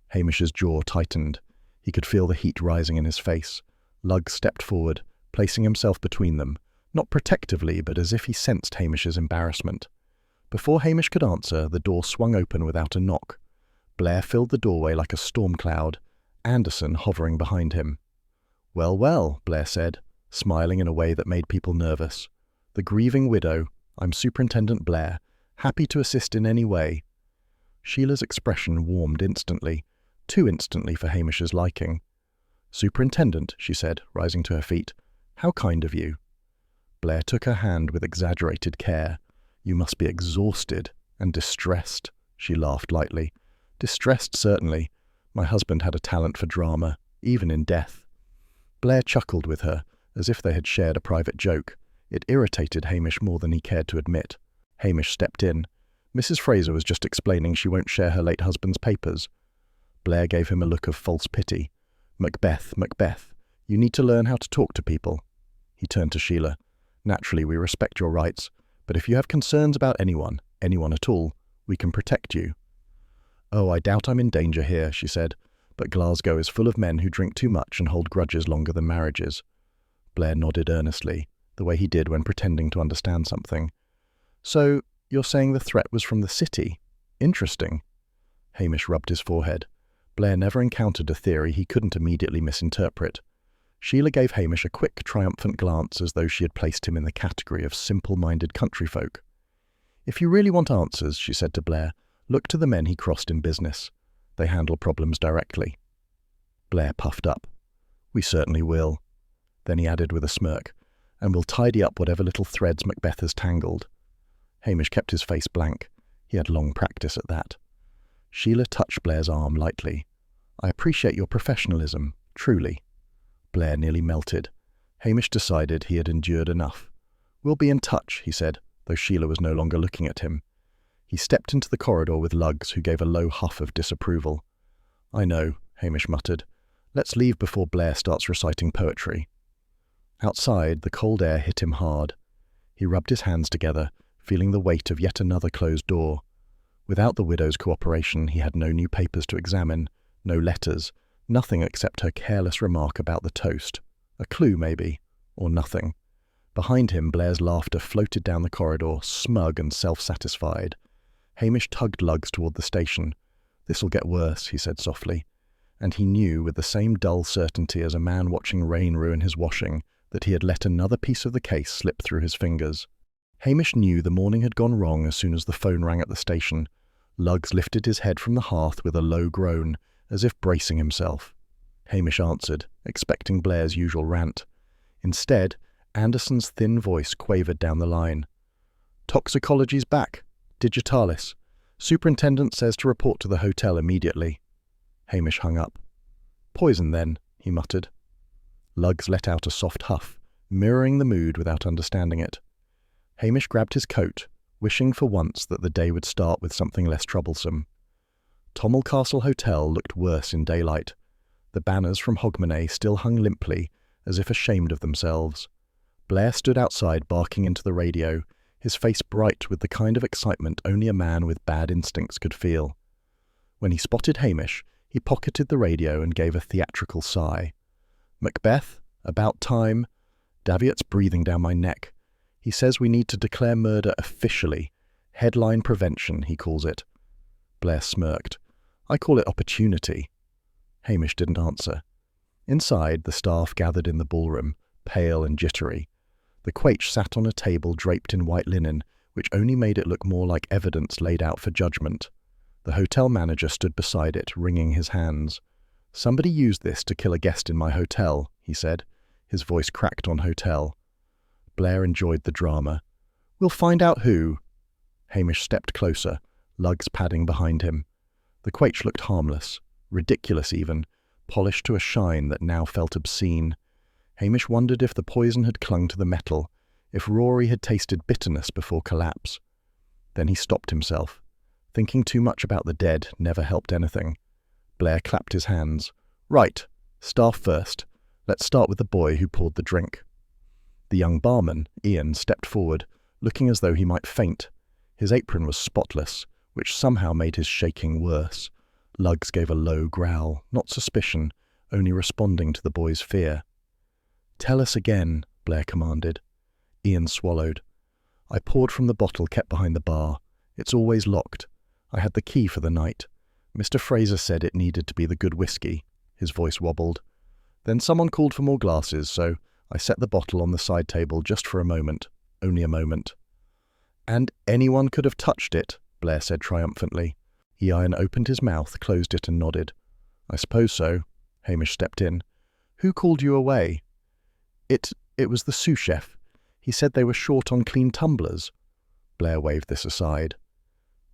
Hamish's jaw tightened. He could feel the heat rising in his face. Luggs stepped forward, placing himself between them, not protectively, but as if he sensed Hamish's embarrassment. Before Hamish could answer, the door swung open without a knock. Blair filled the doorway like a storm cloud, Anderson hovering behind him. Well, well, Blair said, smiling in a way that made people nervous. The grieving widow, I'm Superintendent Blair, happy to assist in any way. Sheila's expression warmed instantly, too instantly for Hamish's liking. Superintendent, she said, rising to her feet, how kind of you. Blair took her hand with exaggerated care. You must be exhausted and distressed, she laughed lightly. Distressed, certainly. My husband had a talent for drama, even in death. Blair chuckled with her, as if they had shared a private joke. It irritated Hamish more than he cared to admit. Hamish stepped in. Mrs. Fraser was just explaining she won't share her late husband's papers. Blair gave him a look of false pity. Macbeth, Macbeth, you need to learn how to talk to people. He turned to Sheila. Naturally, we respect your rights, but if you have concerns about anyone at all, we can protect you. Oh, I doubt I'm in danger here, she said, but Glasgow is full of men who drink too much and hold grudges longer than marriages. Blair nodded earnestly, the way he did when pretending to understand something. So, you're saying the threat was from the city? Interesting. Hamish rubbed his forehead. Blair never encountered a theory he couldn't immediately misinterpret. Sheila gave Hamish a quick, triumphant glance as though she had placed him in the category of simple-minded country folk. If you really want answers, she said to Blair, look to the men he crossed in business. They handle problems directly. Blair puffed up. We certainly will. Then he added with a smirk, and we'll tidy up whatever little threads Macbeth has tangled. Hamish kept his face blank. He had long practice at that. Sheila touched Blair's arm lightly. I appreciate your professionalism, truly. Blair nearly melted. Hamish decided he had endured enough. We'll be in touch, he said, though Sheila was no longer looking at him. He stepped into the corridor with Luggs, who gave a low huff of disapproval. I know, Hamish muttered. Let's leave before Blair starts reciting poetry. Outside, the cold air hit him hard. He rubbed his hands together, feeling the weight of yet another closed door. Without the widow's cooperation, he had no new papers to examine, no letters, nothing except her careless remark about the toast. A clue, maybe, or nothing. Behind him, Blair's laughter floated down the corridor, smug and self-satisfied. Hamish tugged Luggs toward the station. This'll get worse, he said softly. And he knew, with the same dull certainty as a man watching rain ruin his washing, that he had let another piece of the case slip through his fingers. Hamish knew the morning had gone wrong as soon as the phone rang at the station. Luggs lifted his head from the hearth with a low groan, as if bracing himself. Hamish answered, expecting Blair's usual rant. Instead, Anderson's thin voice quavered down the line. Toxicology's back. Digitalis. Superintendent says to report to the hotel immediately. Hamish hung up. Poison, then, he muttered. Luggs let out a soft huff, mirroring the mood without understanding it. Hamish grabbed his coat, wishing for once that the day would start with something less troublesome. Tommel Castle Hotel looked worse in daylight. The banners from Hogmanay still hung limply, as if ashamed of themselves. Blair stood outside, barking into the radio, his face bright with the kind of excitement only a man with bad instincts could feel. When he spotted Hamish, he pocketed the radio and gave a theatrical sigh. "Macbeth? About time? Daviot's breathing down my neck. He says we need to declare murder officially. Headline prevention, he calls it." Blair smirked. "I call it opportunity." Hamish didn't answer. Inside, the staff gathered in the ballroom, pale and jittery. The Quaich sat on a table draped in white linen, which only made it look more like evidence laid out for judgment. The hotel manager stood beside it, wringing his hands. "Somebody used this to kill a guest in my hotel," he said. His voice cracked on hotel. Blair enjoyed the drama. "We'll find out who." Hamish stepped closer, lugs padding behind him. The Quaich looked harmless, ridiculous even, polished to a shine that now felt obscene. Hamish wondered if the poison had clung to the metal, if Rory had tasted bitterness before collapse. Then he stopped himself. Thinking too much about the dead never helped anything. Blair clapped his hands. "Right, staff first. Let's start with the boy who poured the drink." The young barman, Ian, stepped forward, looking as though he might faint. His apron was spotless, which somehow made his shaking worse. Lugs gave a low growl, not suspicion, only responding to the boy's fear. "Tell us again," Blair commanded. Ian swallowed. "I poured from the bottle kept behind the bar. It's always locked. I had the key for the night. Mr. Fraser said it needed to be the good whiskey." His voice wobbled. "Then someone called for more glasses, so I set the bottle on the side table just for a moment. Only a moment." "And anyone could have touched it," Blair said triumphantly. Ian opened his mouth, closed it and nodded. "I suppose so." Hamish stepped in. "Who called you away?" It was the sous chef. He said they were short on clean tumblers." Blair waved this aside.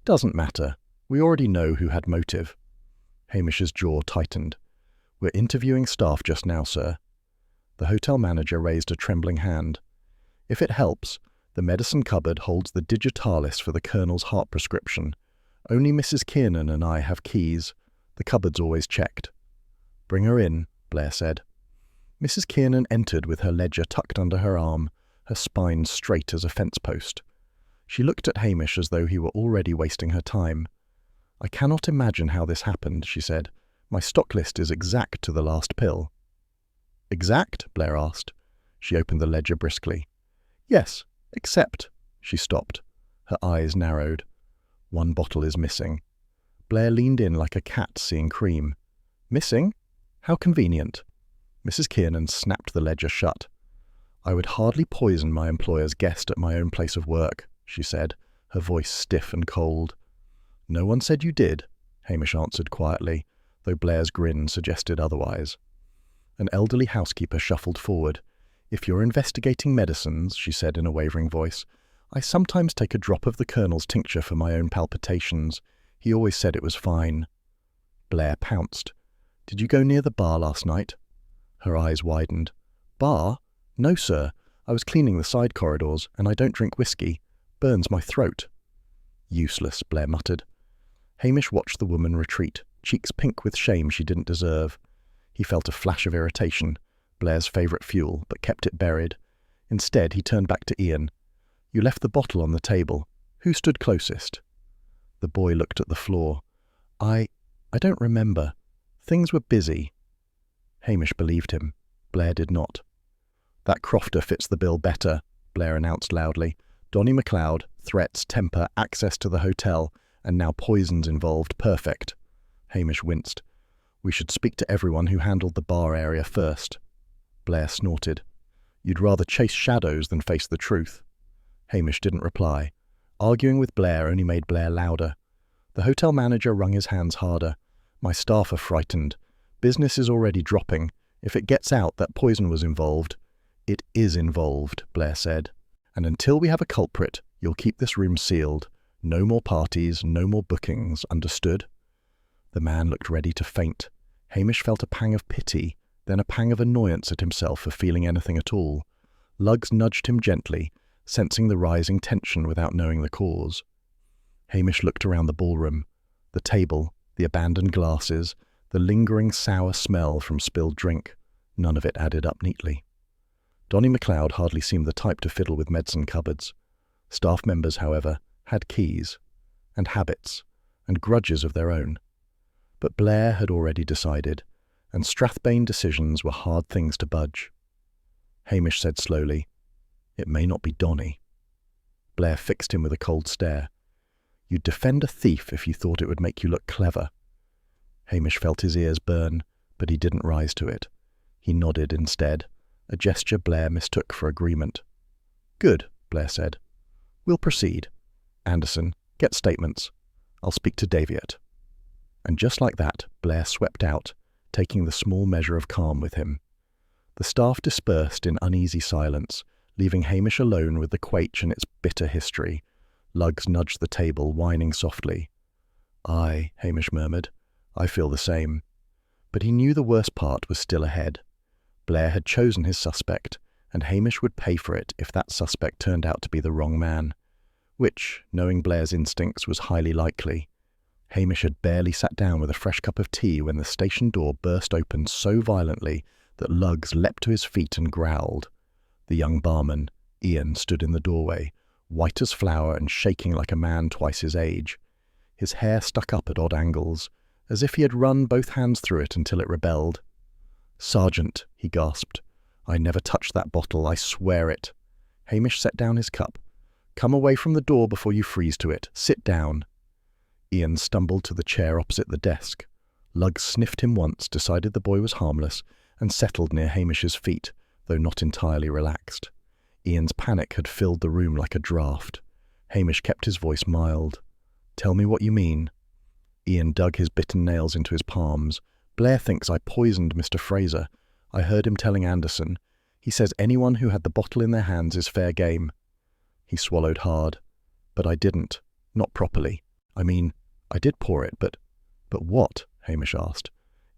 "Doesn't matter. We already know who had motive." Hamish's jaw tightened. "We're interviewing staff just now, sir." The hotel manager raised a trembling hand. "If it helps, the medicine cupboard holds the digitalis for the Colonel's heart prescription. Only Mrs. Kiernan and I have keys. The cupboard's always checked." "Bring her in," Blair said. Mrs. Kiernan entered with her ledger tucked under her arm, her spine straight as a fence post. She looked at Hamish as though he were already wasting her time. "I cannot imagine how this happened," she said. "My stock list is exact to the last pill." "Exact?" Blair asked. She opened the ledger briskly. "Yes, except—" She stopped. Her eyes narrowed. "One bottle is missing." Blair leaned in like a cat seeing cream. "Missing? How convenient." Mrs. Kiernan snapped the ledger shut. "I would hardly poison my employer's guest at my own place of work," she said, her voice stiff and cold. "No one said you did," Hamish answered quietly, though Blair's grin suggested otherwise. An elderly housekeeper shuffled forward. "If you're investigating medicines," she said in a wavering voice, "I sometimes take a drop of the Colonel's tincture for my own palpitations. He always said it was fine." Blair pounced. "Did you go near the bar last night?" Her eyes widened. "Bar? No, sir. I was cleaning the side corridors, and I don't drink whiskey. Burns my throat." "Useless," Blair muttered. Hamish watched the woman retreat, cheeks pink with shame she didn't deserve. He felt a flash of irritation, Blair's favourite fuel, but kept it buried. Instead, he turned back to Ian. "You left the bottle on the table. Who stood closest?" The boy looked at the floor. I don't remember. Things were busy." Hamish believed him. Blair did not. "That Crofter fits the bill better," Blair announced loudly. "Donnie MacLeod, threats, temper, access to the hotel, and now poison's involved. Perfect." Hamish winced. "We should speak to everyone who handled the bar area first." Blair snorted. "You'd rather chase shadows than face the truth." Hamish didn't reply. Arguing with Blair only made Blair louder. The hotel manager wrung his hands harder. "My staff are frightened. Business is already dropping. If it gets out that poison was involved—" "It is involved," Blair said. "And until we have a culprit, you'll keep this room sealed. No more parties, no more bookings, understood?" The man looked ready to faint. Hamish felt a pang of pity, then a pang of annoyance at himself for feeling anything at all. Lugs nudged him gently, sensing the rising tension without knowing the cause. Hamish looked around the ballroom. The table, the abandoned glasses, the lingering sour smell from spilled drink. None of it added up neatly. Donnie MacLeod hardly seemed the type to fiddle with medicine cupboards. Staff members, however, had keys, and habits, and grudges of their own. But Blair had already decided, and Strathbane decisions were hard things to budge. Hamish said slowly, "It may not be Donnie." Blair fixed him with a cold stare. "You'd defend a thief if you thought it would make you look clever." Hamish felt his ears burn, but he didn't rise to it. He nodded instead, a gesture Blair mistook for agreement. "Good," Blair said. "We'll proceed. Anderson, get statements. I'll speak to Daviot." And just like that, Blair swept out, taking the small measure of calm with him. The staff dispersed in uneasy silence, leaving Hamish alone with the Quaich and its bitter history. Luggs nudged the table, whining softly. "Aye," Hamish murmured. "I feel the same." But he knew the worst part was still ahead. Blair had chosen his suspect, and Hamish would pay for it if that suspect turned out to be the wrong man. Which, knowing Blair's instincts, was highly likely. Hamish had barely sat down with a fresh cup of tea when the station door burst open so violently that Luggs leapt to his feet and growled. The young barman, Ian, stood in the doorway, white as flour and shaking like a man twice his age. His hair stuck up at odd angles, as if he had run both hands through it until it rebelled. "Sergeant," he gasped, "I never touched that bottle, I swear it." Hamish set down his cup. "Come away from the door before you freeze to it. Sit down." Ian stumbled to the chair opposite the desk. Luggs sniffed him once, decided the boy was harmless, and settled near Hamish's feet, though not entirely relaxed. Ian's panic had filled the room like a draught. Hamish kept his voice mild. "Tell me what you mean." Ian dug his bitten nails into his palms. "Blair thinks I poisoned Mr. Fraser. I heard him telling Anderson. He says anyone who had the bottle in their hands is fair game." He swallowed hard. "But I didn't. Not properly. I mean, I did pour it, but what?" Hamish asked.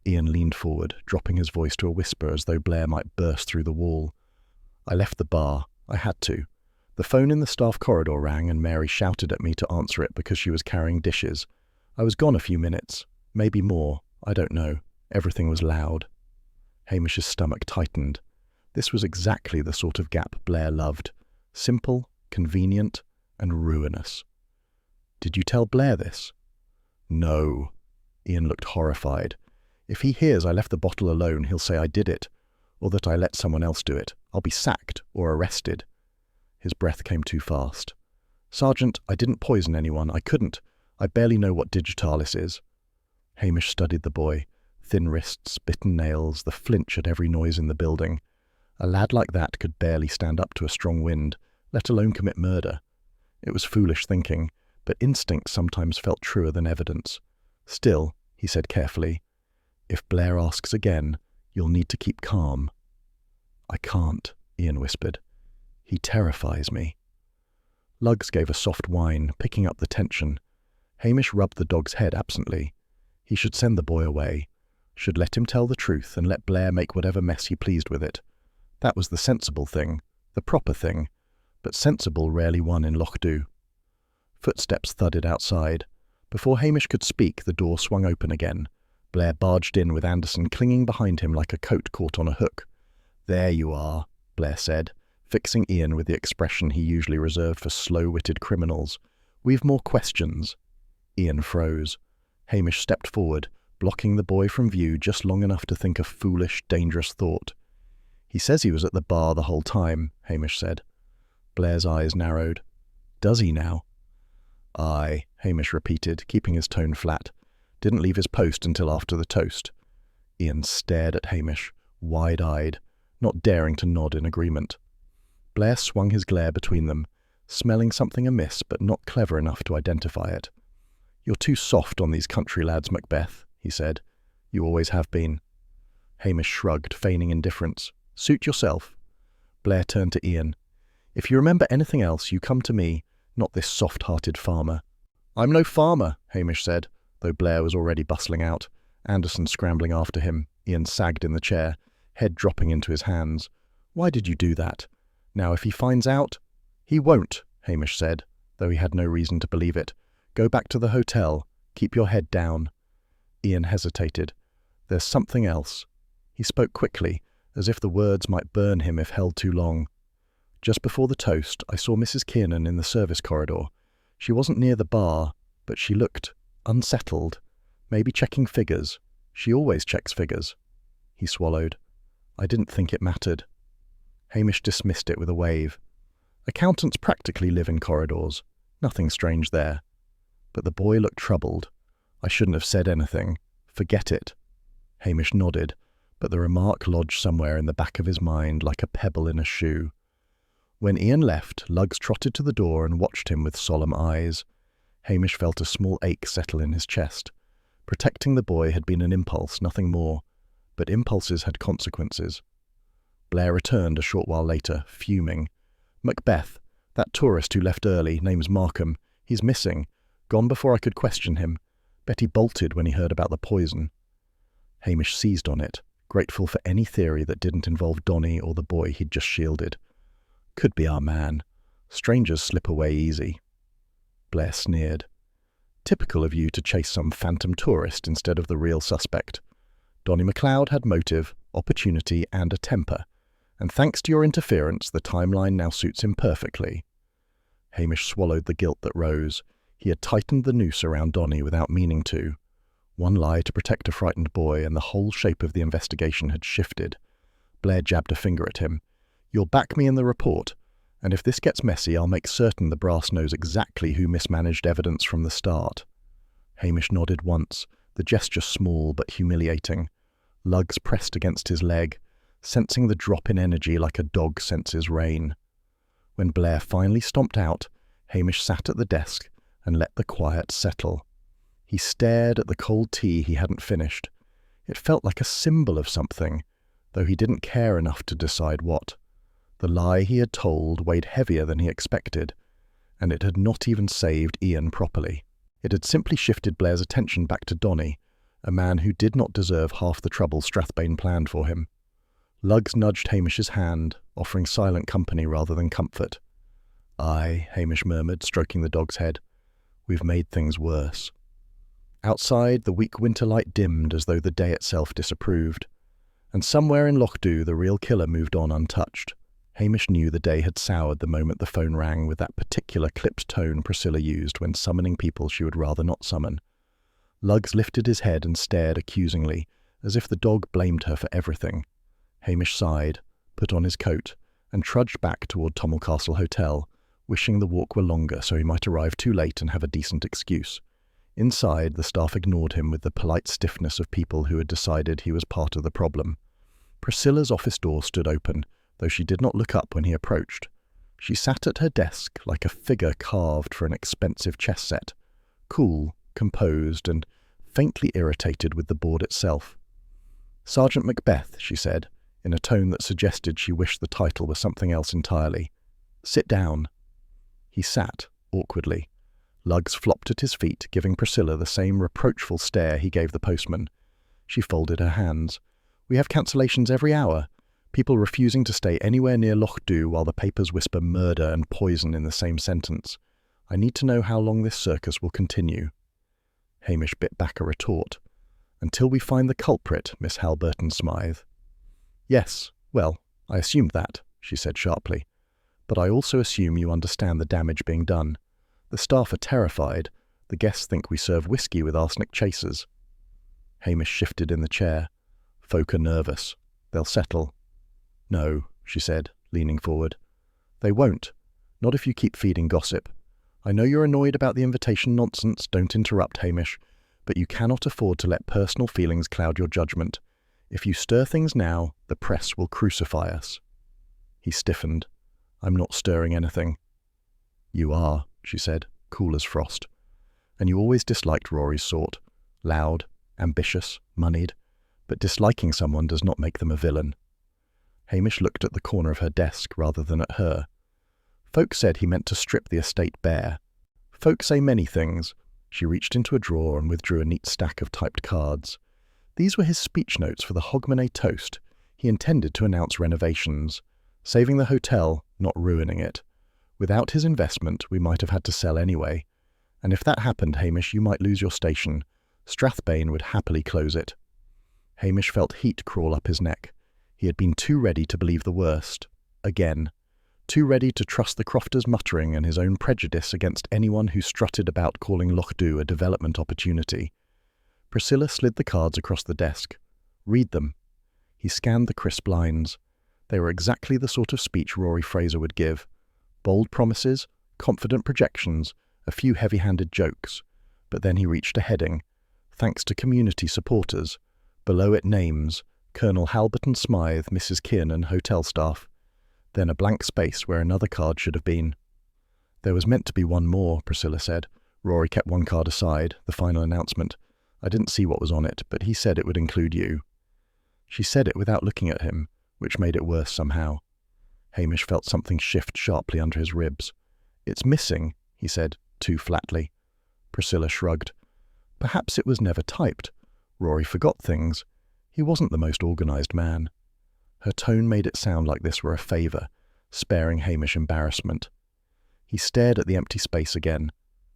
Ian leaned forward, dropping his voice to a whisper as though Blair might burst through the wall. "I left the bar. I had to. The phone in the staff corridor rang and Mary shouted at me to answer it because she was carrying dishes. I was gone a few minutes, maybe more, I don't know. Everything was loud." Hamish's stomach tightened. This was exactly the sort of gap Blair loved. Simple, convenient, and ruinous. "Did you tell Blair this?" "No." Ian looked horrified. "If he hears I left the bottle alone, he'll say I did it, or that I let someone else do it. I'll be sacked or arrested." His breath came too fast. "Sergeant, I didn't poison anyone. I couldn't. I barely know what digitalis is." Hamish studied the boy. Thin wrists, bitten nails, the flinch at every noise in the building. A lad like that could barely stand up to a strong wind, let alone commit murder. It was foolish thinking, but instinct sometimes felt truer than evidence. "Still," he said carefully, "if Blair asks again, you'll need to keep calm." "I can't," Ian whispered. "He terrifies me." Luggs gave a soft whine, picking up the tension. Hamish rubbed the dog's head absently. He should send the boy away, should let him tell the truth and let Blair make whatever mess he pleased with it. That was the sensible thing, the proper thing, but sensible rarely won in Lochdu. Footsteps thudded outside. Before Hamish could speak, the door swung open again. Blair barged in with Anderson clinging behind him like a coat caught on a hook. "There you are," Blair said, fixing Ian with the expression he usually reserved for slow-witted criminals. "We've more questions." Ian froze. Hamish stepped forward, blocking the boy from view just long enough to think a foolish, dangerous thought. "He says he was at the bar the whole time," Hamish said. Blair's eyes narrowed. "Does he now?" "Aye," Hamish repeated, keeping his tone flat. "Didn't leave his post until after the toast." Ian stared at Hamish, wide-eyed, not daring to nod in agreement. Blair swung his glare between them, smelling something amiss but not clever enough to identify it. "You're too soft on these country lads, Macbeth," he said. "You always have been." Hamish shrugged, feigning indifference. "Suit yourself." Blair turned to Ian. "If you remember anything else, you come to me, not this soft-hearted farmer." "I'm no farmer," Hamish said, though Blair was already bustling out. Anderson scrambling after him. Ian sagged in the chair, head dropping into his hands. "Why did you do that? Now, if he finds out—" "He won't," Hamish said, though he had no reason to believe it. "Go back to the hotel. Keep your head down." Ian hesitated. "There's something else." He spoke quickly, as if the words might burn him if held too long. Just before the toast, I saw Mrs. Kiernan in the service corridor. She wasn't near the bar, but she looked unsettled, maybe checking figures. She always checks figures. He swallowed. I didn't think it mattered. Hamish dismissed it with a wave. Accountants practically live in corridors. Nothing strange there. But the boy looked troubled. I shouldn't have said anything. Forget it. Hamish nodded, but the remark lodged somewhere in the back of his mind like a pebble in a shoe. When Ian left, Luggs trotted to the door and watched him with solemn eyes. Hamish felt a small ache settle in his chest. Protecting the boy had been an impulse, nothing more. But impulses had consequences. Blair returned a short while later, fuming. Macbeth, that tourist who left early, name's Markham. He's missing. Gone before I could question him. Bet he bolted when he heard about the poison. Hamish seized on it, grateful for any theory that didn't involve Donny or the boy he'd just shielded. Could be our man. Strangers slip away easy. Blair sneered. Typical of you to chase some phantom tourist instead of the real suspect. Donny MacLeod had motive, opportunity, and a temper, and thanks to your interference, the timeline now suits him perfectly. Hamish swallowed the guilt that rose. He had tightened the noose around Donny without meaning to. One lie to protect a frightened boy, and the whole shape of the investigation had shifted. Blair jabbed a finger at him. You'll back me in the report, and if this gets messy, I'll make certain the brass knows exactly who mismanaged evidence from the start. Hamish nodded once, the gesture small but humiliating. Luggs pressed against his leg, sensing the drop in energy like a dog senses rain. When Blair finally stomped out, Hamish sat at the desk and let the quiet settle. He stared at the cold tea he hadn't finished. It felt like a symbol of something, though he didn't care enough to decide what. The lie he had told weighed heavier than he expected, and it had not even saved Ian properly. It had simply shifted Blair's attention back to Donny, a man who did not deserve half the trouble Strathbane planned for him. Luggs nudged Hamish's hand, offering silent company rather than comfort. Aye, Hamish murmured, stroking the dog's head. We've made things worse. Outside, the weak winter light dimmed as though the day itself disapproved. And somewhere in Lochdu, the real killer moved on untouched. Hamish knew the day had soured the moment the phone rang with that particular clipped tone Priscilla used when summoning people she would rather not summon. Luggs lifted his head and stared accusingly, as if the dog blamed her for everything. Hamish sighed, put on his coat, and trudged back toward Tommel Castle Hotel, wishing the walk were longer so he might arrive too late and have a decent excuse. Inside, the staff ignored him with the polite stiffness of people who had decided he was part of the problem. Priscilla's office door stood open, though she did not look up when he approached. She sat at her desk like a figure carved for an expensive chess set, cool, composed, and faintly irritated with the board itself. Sergeant Macbeth, she said, in a tone that suggested she wished the title were something else entirely. Sit down. He sat, awkwardly. Luggs flopped at his feet, giving Priscilla the same reproachful stare he gave the postman. She folded her hands. We have cancellations every hour. People refusing to stay anywhere near Lochdu while the papers whisper murder and poison in the same sentence. I need to know how long this circus will continue. Hamish bit back a retort. Until we find the culprit, Miss Halberton Smythe. Yes, well, I assumed that, she said sharply. But I also assume you understand the damage being done. The staff are terrified. The guests think we serve whiskey with arsenic chasers. Hamish shifted in the chair. Folk are nervous. They'll settle. No, she said, leaning forward. They won't. Not if you keep feeding gossip. I know you're annoyed about the invitation nonsense, don't interrupt, Hamish, but you cannot afford to let personal feelings cloud your judgment. If you stir things now, the press will crucify us. He stiffened. I'm not stirring anything. You are, she said, cool as frost. And you always disliked Rory's sort. Loud, ambitious, moneyed. But disliking someone does not make them a villain. Hamish looked at the corner of her desk rather than at her. Folk said he meant to strip the estate bare. Folk say many things. She reached into a drawer and withdrew a neat stack of typed cards. These were his speech notes for the Hogmanay toast. He intended to announce renovations. Saving the hotel, not ruining it. Without his investment, we might have had to sell anyway. And if that happened, Hamish, you might lose your station. Strathbane would happily close it. Hamish felt heat crawl up his neck. He had been too ready to believe the worst. Again. Too ready to trust the crofter's muttering and his own prejudice against anyone who strutted about calling Lochdu a development opportunity. Priscilla slid the cards across the desk. Read them. He scanned the crisp lines. They were exactly the sort of speech Rory Fraser would give. Bold promises, confident projections, a few heavy-handed jokes. But then he reached a heading. Thanks to community supporters. Below it names, Colonel Halberton Smythe, Mrs. Kiernan, hotel staff. Then a blank space where another card should have been. There was meant to be one more, Priscilla said. Rory kept one card aside, the final announcement. I didn't see what was on it, but he said it would include you. She said it without looking at him, which made it worse somehow. Hamish felt something shift sharply under his ribs. It's missing, he said, too flatly. Priscilla shrugged. Perhaps it was never typed. Rory forgot things. He wasn't the most organised man. Her tone made it sound like this were a favour, sparing Hamish embarrassment. He stared at the empty space again.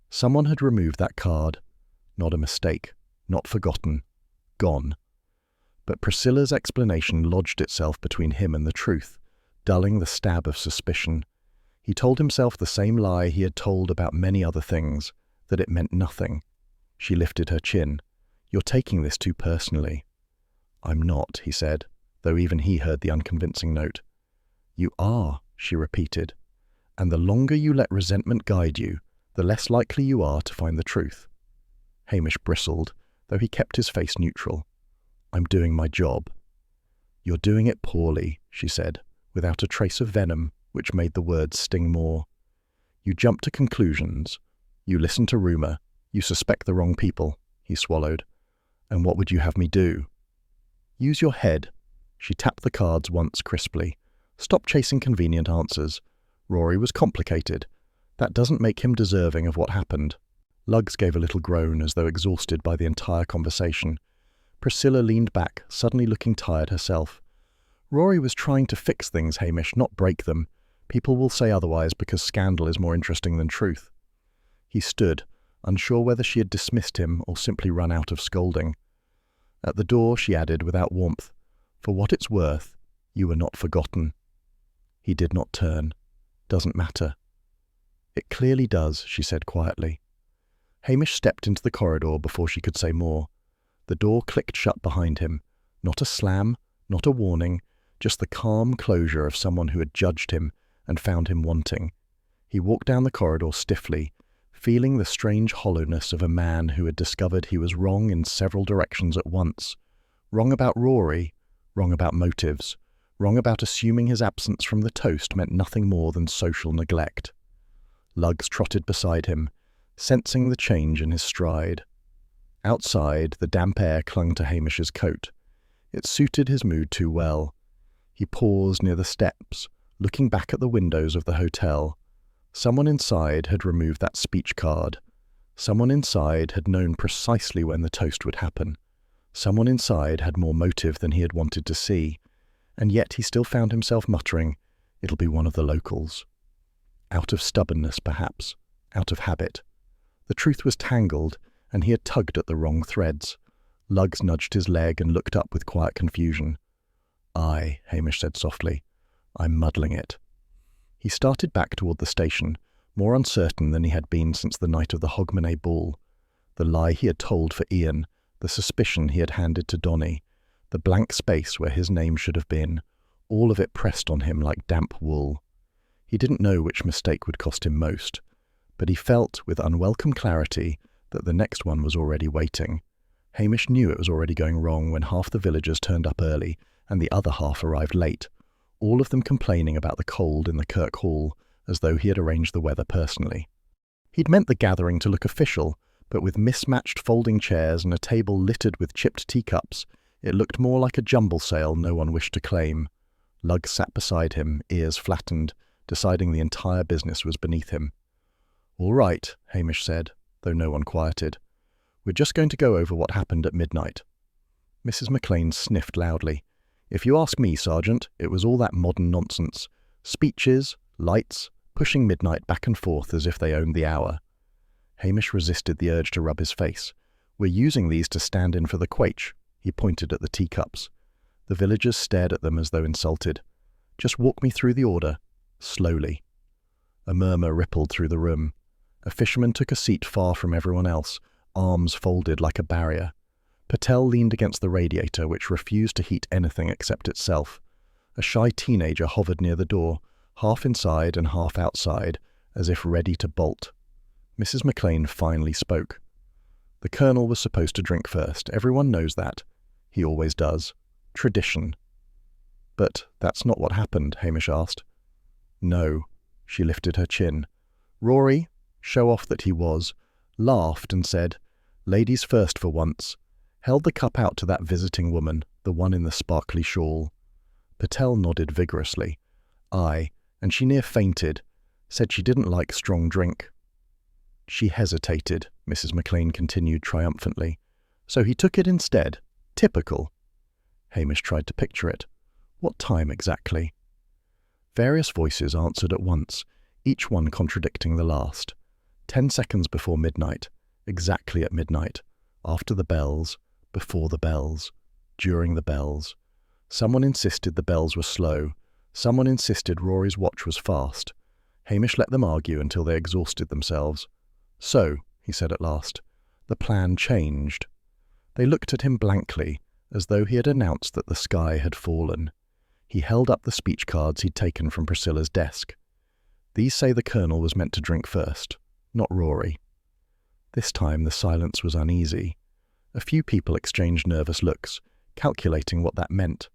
Someone had removed that card. Not a mistake. Not forgotten. Gone. But Priscilla's explanation lodged itself between him and the truth, dulling the stab of suspicion. He told himself the same lie he had told about many other things, that it meant nothing. She lifted her chin. You're taking this too personally. I'm not, he said, though even he heard the unconvincing note. You are, she repeated, and the longer you let resentment guide you, the less likely you are to find the truth. Hamish bristled, though he kept his face neutral. I'm doing my job. You're doing it poorly, she said, without a trace of venom, which made the words sting more. You jump to conclusions. You listen to rumour. You suspect the wrong people, he swallowed. And what would you have me do? Use your head. She tapped the cards once crisply. Stop chasing convenient answers. Rory was complicated. That doesn't make him deserving of what happened. Luggs gave a little groan as though exhausted by the entire conversation. Priscilla leaned back, suddenly looking tired herself. Rory was trying to fix things, Hamish, not break them. People will say otherwise because scandal is more interesting than truth. He stood, unsure whether she had dismissed him or simply run out of scolding. At the door she added without warmth, For what it's worth, you were not forgotten. He did not turn. Doesn't matter. It clearly does, she said quietly. Hamish stepped into the corridor before she could say more. The door clicked shut behind him. Not a slam, not a warning, just the calm closure of someone who had judged him and found him wanting. He walked down the corridor stiffly, feeling the strange hollowness of a man who had discovered he was wrong in several directions at once. Wrong about Rory, wrong about motives, wrong about assuming his absence from the toast meant nothing more than social neglect. Luggs trotted beside him, sensing the change in his stride. Outside, the damp air clung to Hamish's coat. It suited his mood too well. He paused near the steps, looking back at the windows of the hotel. Someone inside had removed that speech card. Someone inside had known precisely when the toast would happen. Someone inside had more motive than he had wanted to see, and yet he still found himself muttering, "It'll be one of the locals." Out of stubbornness, perhaps. Out of habit. The truth was tangled, and he had tugged at the wrong threads. Luggs nudged his leg and looked up with quiet confusion. "Aye," Hamish said softly. "I'm muddling it." He started back toward the station, more uncertain than he had been since the night of the Hogmanay ball. The lie he had told for Ian, the suspicion he had handed to Donny, the blank space where his name should have been, all of it pressed on him like damp wool. He didn't know which mistake would cost him most, but he felt with unwelcome clarity that the next one was already waiting. Hamish knew it was already going wrong when half the villagers turned up early and the other half arrived late, all of them complaining about the cold in the Kirk Hall, as though he had arranged the weather personally. He'd meant the gathering to look official, but with mismatched folding chairs and a table littered with chipped teacups, it looked more like a jumble sale no one wished to claim. Luggs sat beside him, ears flattened, deciding the entire business was beneath him. "All right," Hamish said, though no one quieted. "We're just going to go over what happened at midnight." Mrs. McLean sniffed loudly. "If you ask me, Sergeant, it was all that modern nonsense. Speeches, lights, pushing midnight back and forth as if they owned the hour." Hamish resisted the urge to rub his face. "We're using these to stand in for the Quaich." He pointed at the teacups. The villagers stared at them as though insulted. "Just walk me through the order." Slowly. A murmur rippled through the room. A fisherman took a seat far from everyone else, arms folded like a barrier. Patel leaned against the radiator, which refused to heat anything except itself. A shy teenager hovered near the door, half inside and half outside, as if ready to bolt. Mrs. McLean finally spoke. "The Colonel was supposed to drink first. Everyone knows that. He always does. Tradition." "But that's not what happened," Hamish asked. "No." She lifted her chin. Rory, show off that he was, laughed and said, "Ladies first for once," held the cup out to that visiting woman, the one in the sparkly shawl. Patel nodded vigorously. "Aye, and she near fainted. Said she didn't like strong drink." "She hesitated," Mrs. McLean continued triumphantly. "So he took it instead. Typical." Hamish tried to picture it. What time exactly? Various voices answered at once, each one contradicting the last. 10 seconds before midnight, exactly at midnight, after the bells, before the bells, during the bells. Someone insisted the bells were slow. Someone insisted Rory's watch was fast. Hamish let them argue until they exhausted themselves. "So," he said at last, "the plan changed." They looked at him blankly, as though he had announced that the sky had fallen. He held up the speech cards he'd taken from Priscilla's desk. "These say the Colonel was meant to drink first, not Rory." This time the silence was uneasy. A few people exchanged nervous looks, calculating what that meant.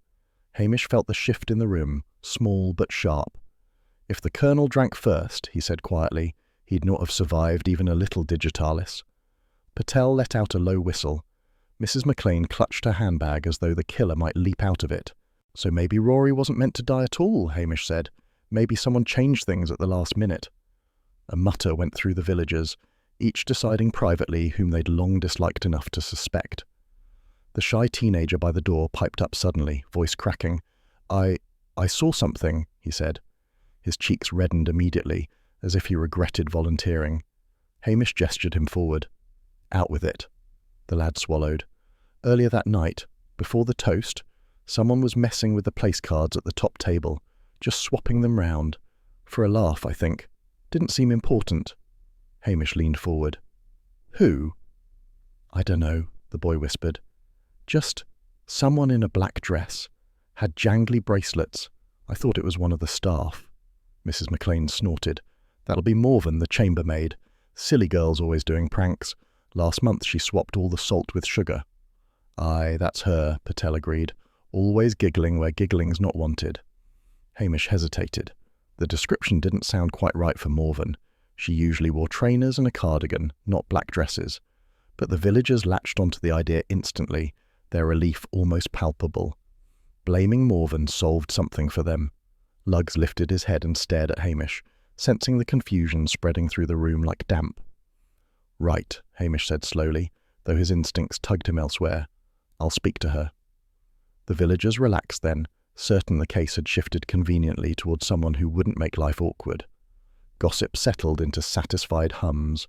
Hamish felt the shift in the room, small but sharp. "If the Colonel drank first," he said quietly, "he'd not have survived even a little digitalis." Patel let out a low whistle. Mrs. McLean clutched her handbag as though the killer might leap out of it. "So maybe Rory wasn't meant to die at all," Hamish said. "Maybe someone changed things at the last minute." A mutter went through the villagers, each deciding privately whom they'd long disliked enough to suspect. The shy teenager by the door piped up suddenly, voice cracking. I saw something," he said. His cheeks reddened immediately, as if he regretted volunteering. Hamish gestured him forward. "Out with it." The lad swallowed. "Earlier that night, before the toast, someone was messing with the place cards at the top table, just swapping them round. For a laugh, I think. Didn't seem important." Hamish leaned forward. "Who?" "I dunno," the boy whispered. "Just someone in a black dress. Had jangly bracelets. I thought it was one of the staff." Mrs. McLean snorted. "That'll be Morven, the chambermaid. Silly girl's always doing pranks. Last month she swapped all the salt with sugar." "Aye, that's her," Patel agreed. "Always giggling where giggling's not wanted." Hamish hesitated. The description didn't sound quite right for Morven. She usually wore trainers and a cardigan, not black dresses. But the villagers latched onto the idea instantly, their relief almost palpable. Blaming Morven solved something for them. Luggs lifted his head and stared at Hamish, sensing the confusion spreading through the room like damp. "Right," Hamish said slowly, though his instincts tugged him elsewhere. "I'll speak to her." The villagers relaxed then, certain the case had shifted conveniently towards someone who wouldn't make life awkward. Gossip settled into satisfied hums.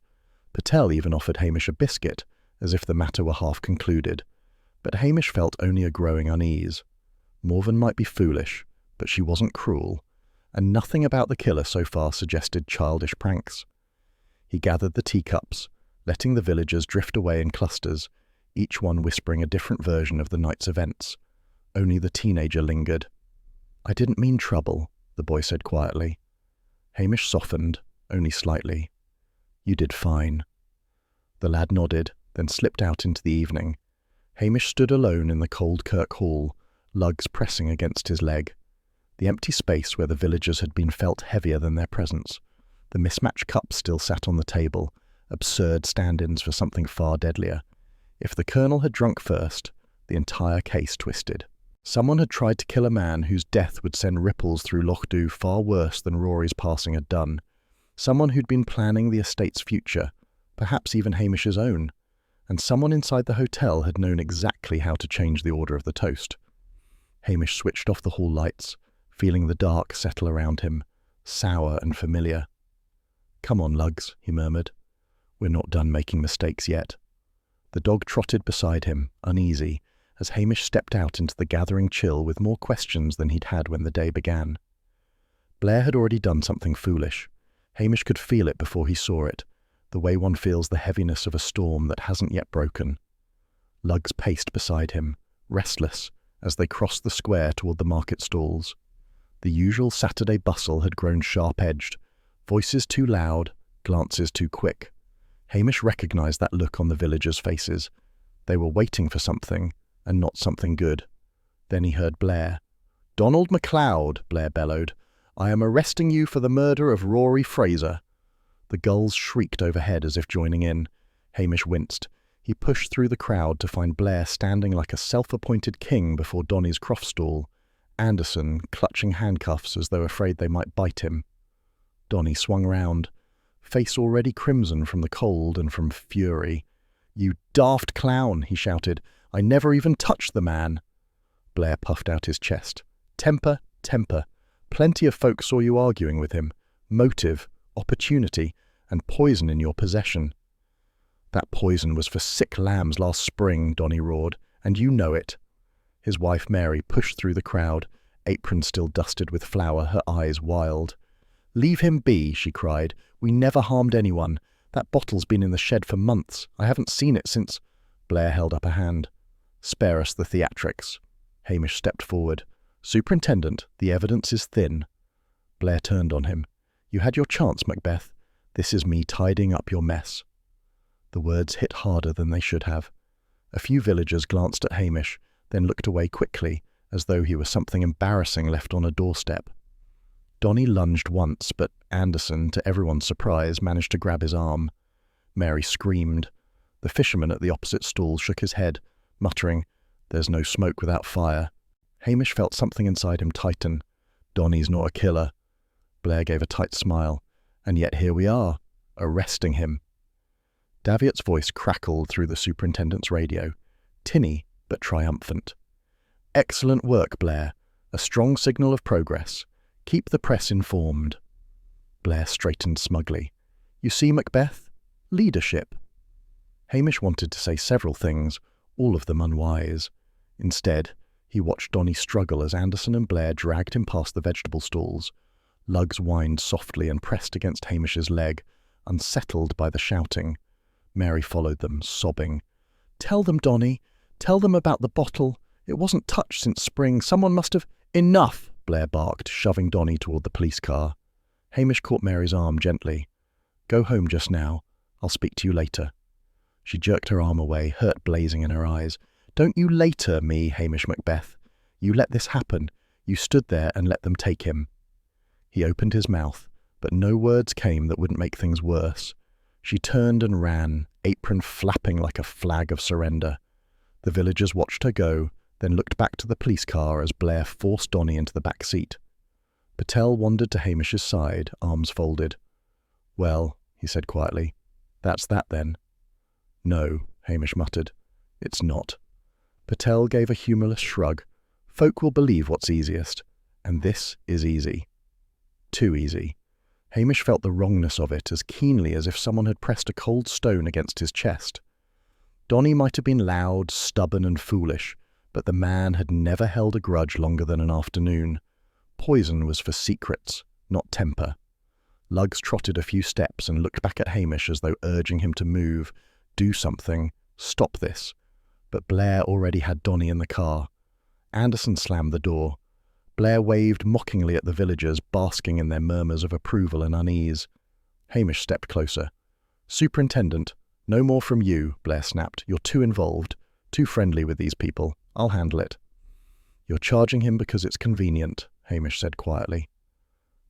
Patel even offered Hamish a biscuit, as if the matter were half concluded. But Hamish felt only a growing unease. Morven might be foolish, but she wasn't cruel, and nothing about the killer so far suggested childish pranks. He gathered the teacups, letting the villagers drift away in clusters, each one whispering a different version of the night's events. Only the teenager lingered. "I didn't mean trouble," the boy said quietly. Hamish softened, only slightly. "You did fine." The lad nodded, then slipped out into the evening. Hamish stood alone in the cold Kirk Hall, Luggs pressing against his leg. The empty space where the villagers had been felt heavier than their presence. The mismatched cups still sat on the table, absurd stand-ins for something far deadlier. If the Colonel had drunk first, the entire case twisted. Someone had tried to kill a man whose death would send ripples through Loch Dhu far worse than Rory's passing had done. Someone who'd been planning the estate's future, perhaps even Hamish's own. And someone inside the hotel had known exactly how to change the order of the toast. Hamish switched off the hall lights, feeling the dark settle around him, sour and familiar. "Come on, Luggs," he murmured. "We're not done making mistakes yet." The dog trotted beside him, uneasy, as Hamish stepped out into the gathering chill with more questions than he'd had when the day began. Blair had already done something foolish. Hamish could feel it before he saw it, the way one feels the heaviness of a storm that hasn't yet broken. Lugs paced beside him, restless, as they crossed the square toward the market stalls. The usual Saturday bustle had grown sharp-edged, voices too loud, glances too quick. Hamish recognised that look on the villagers' faces. They were waiting for something, and not something good. Then he heard Blair. "Donald MacLeod," Blair bellowed, "I am arresting you for the murder of Rory Fraser." The gulls shrieked overhead as if joining in. Hamish winced. He pushed through the crowd to find Blair standing like a self-appointed king before Donny's croft stall, Anderson clutching handcuffs as though afraid they might bite him. Donny swung round, face already crimson from the cold and from fury. "You daft clown," he shouted. "I never even touched the man." Blair puffed out his chest. "Temper, temper. Plenty of folk saw you arguing with him. Motive, opportunity, and poison in your possession." "That poison was for sick lambs last spring," Donny roared, "and you know it." His wife Mary pushed through the crowd, apron still dusted with flour, her eyes wild. "Leave him be," she cried. "We never harmed anyone. That bottle's been in the shed for months. I haven't seen it since—" Blair held up a hand. "Spare us the theatrics." Hamish stepped forward. "Superintendent, the evidence is thin." Blair turned on him. "You had your chance, Macbeth. This is me tidying up your mess." The words hit harder than they should have. A few villagers glanced at Hamish, then looked away quickly, as though he were something embarrassing left on a doorstep. Donny lunged once, but Anderson, to everyone's surprise, managed to grab his arm. Mary screamed. The fisherman at the opposite stall shook his head, muttering, "There's no smoke without fire." Hamish felt something inside him tighten. Donny's not a killer. Blair gave a tight smile. "And yet here we are, arresting him." Daviot's voice crackled through the superintendent's radio, tinny but triumphant. "Excellent work, Blair. A strong signal of progress. Keep the press informed." Blair straightened smugly. "You see, Macbeth? Leadership." Hamish wanted to say several things, all of them unwise. Instead, he watched Donny struggle as Anderson and Blair dragged him past the vegetable stalls. Lugs whined softly and pressed against Hamish's leg, unsettled by the shouting. Mary followed them, sobbing. "Tell them, Donny. Tell them about the bottle. It wasn't touched since spring. Someone must have—" "Enough!" Blair barked, shoving Donny toward the police car. Hamish caught Mary's arm gently. "Go home just now. I'll speak to you later." She jerked her arm away, hurt blazing in her eyes. "Don't you later me, Hamish Macbeth. You let this happen. You stood there and let them take him." He opened his mouth, but no words came that wouldn't make things worse. She turned and ran, apron flapping like a flag of surrender. The villagers watched her go, then looked back to the police car as Blair forced Donny into the back seat. Patel wandered to Hamish's side, arms folded. "Well," he said quietly, "that's that then." "No," Hamish muttered. "It's not." Patel gave a humourless shrug. "Folk will believe what's easiest, and this is easy. Too easy." Hamish felt the wrongness of it as keenly as if someone had pressed a cold stone against his chest. Donny might have been loud, stubborn and foolish, but the man had never held a grudge longer than an afternoon. Poison was for secrets, not temper. Lugs trotted a few steps and looked back at Hamish as though urging him to move, do something, stop this. But Blair already had Donny in the car. Anderson slammed the door. Blair waved mockingly at the villagers, basking in their murmurs of approval and unease. Hamish stepped closer. "Superintendent, no more from you," Blair snapped. "You're too involved, too friendly with these people. I'll handle it." "You're charging him because it's convenient," Hamish said quietly.